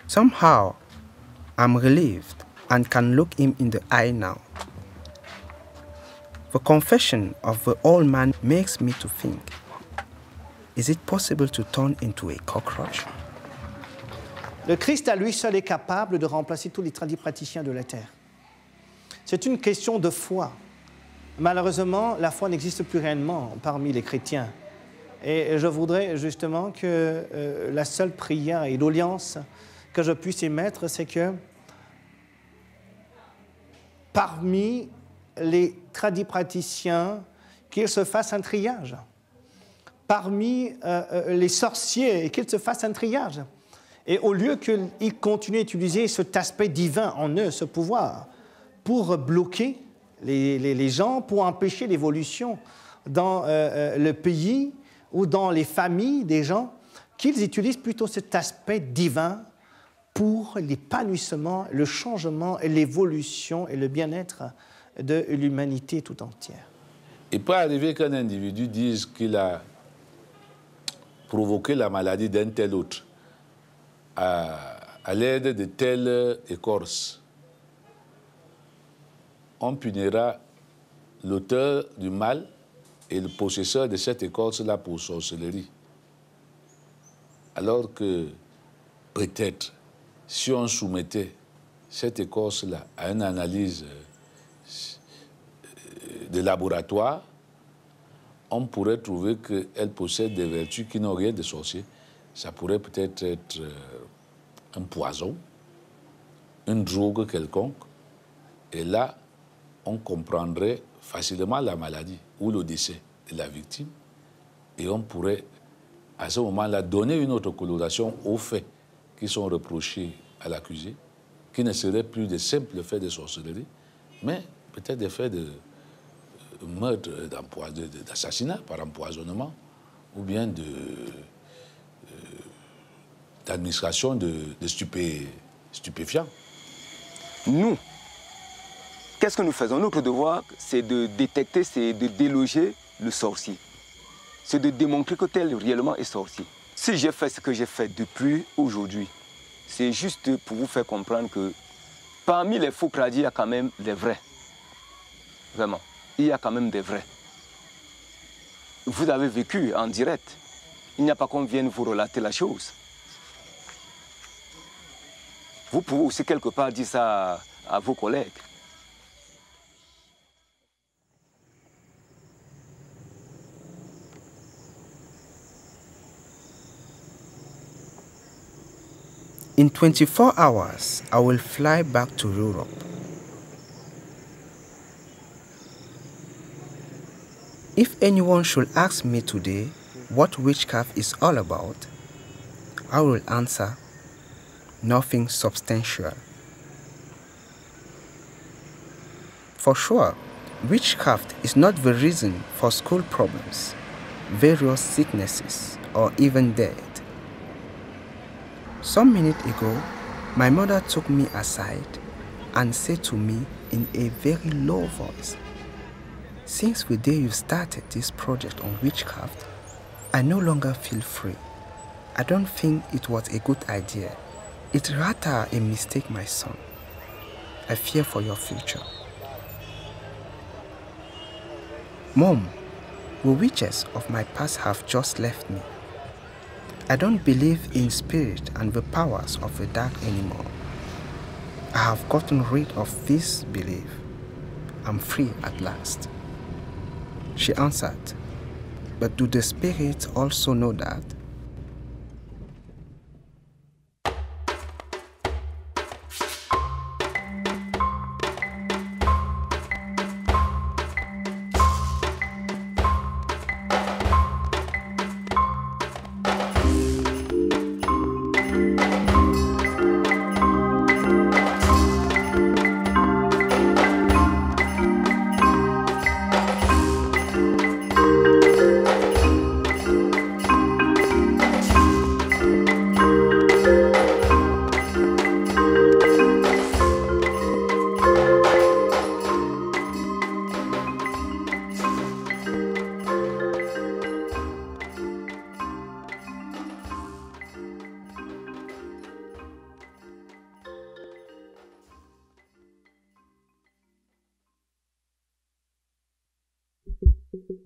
[SPEAKER 2] Somehow, I'm relieved and can look him in the eye now. The confession of the old man makes me to think, is it possible to turn into a cockroach?
[SPEAKER 4] Le Christ à lui seul est capable de remplacer tous les tradipraticiens de la terre. C'est une question de foi. Malheureusement, la foi n'existe plus réellement parmi les chrétiens. Et je voudrais justement que la seule prière et l'audience que je puisse émettre, c'est que parmi les tradipraticiens, qu'il se fasse un triage. Parmi les sorciers, qu'il se fasse un triage. Et au lieu qu'ils continuent à utiliser cet aspect divin en eux, ce pouvoir, pour bloquer les gens, pour empêcher l'évolution dans le pays ou dans les familles des gens, qu'ils utilisent plutôt cet aspect divin pour l'épanouissement, le changement, l'évolution et le bien-être de l'humanité tout entière.
[SPEAKER 5] Il peut arriver qu'un individu dise qu'il a provoqué la maladie d'un tel autre à l'aide de telle écorce. On punira l'auteur du mal et le possesseur de cette écorce-là pour sorcellerie. Alors que peut-être, si on soumettait cette écorce-là à une analyse de laboratoire, on pourrait trouver qu'elle possède des vertus qui n'ont rien de sorcier. Ça pourrait peut-être être un poison, une drogue quelconque. Et là, on comprendrait facilement la maladie ou le décès de la victime. Et on pourrait, à ce moment-là, donner une autre coloration aux faits qui sont reprochés à l'accusé, qui ne seraient plus de simples faits de sorcellerie, mais peut-être des faits de meurtre, d'assassinat par empoisonnement, ou bien d'administration de stupéfiants.
[SPEAKER 9] Nous, qu'est-ce que nous faisons? Notre devoir, c'est de détecter, c'est de déloger le sorcier. C'est de démontrer que tel réellement est sorcier. Si j'ai fait ce que j'ai fait depuis aujourd'hui, c'est juste pour vous faire comprendre que parmi les faux cradis, il y a quand même des vrais. Vraiment, il y a quand même des vrais. Vous avez vécu en direct. Il n'y a pas qu'on vienne vous relater la chose. Vous pouvez aussi quelque part dire ça à vos collègues.
[SPEAKER 2] In 24 hours, I will fly back to Europe. If anyone should ask me today what witchcraft is all about, I will answer, nothing substantial. For sure, witchcraft is not the reason for school problems, various sicknesses, or even death. Some minutes ago, my mother took me aside and said to me in a very low voice, "Since the day you started this project on witchcraft, I no longer feel free. I don't think it was a good idea. It's rather a mistake, my son. I fear for your future." Mom, the witches of my past have just left me. I don't believe in spirit and the powers of the dark anymore. I have gotten rid of this belief. I'm free at last. She answered, "But do the spirits also know that?"
[SPEAKER 16] Thank you.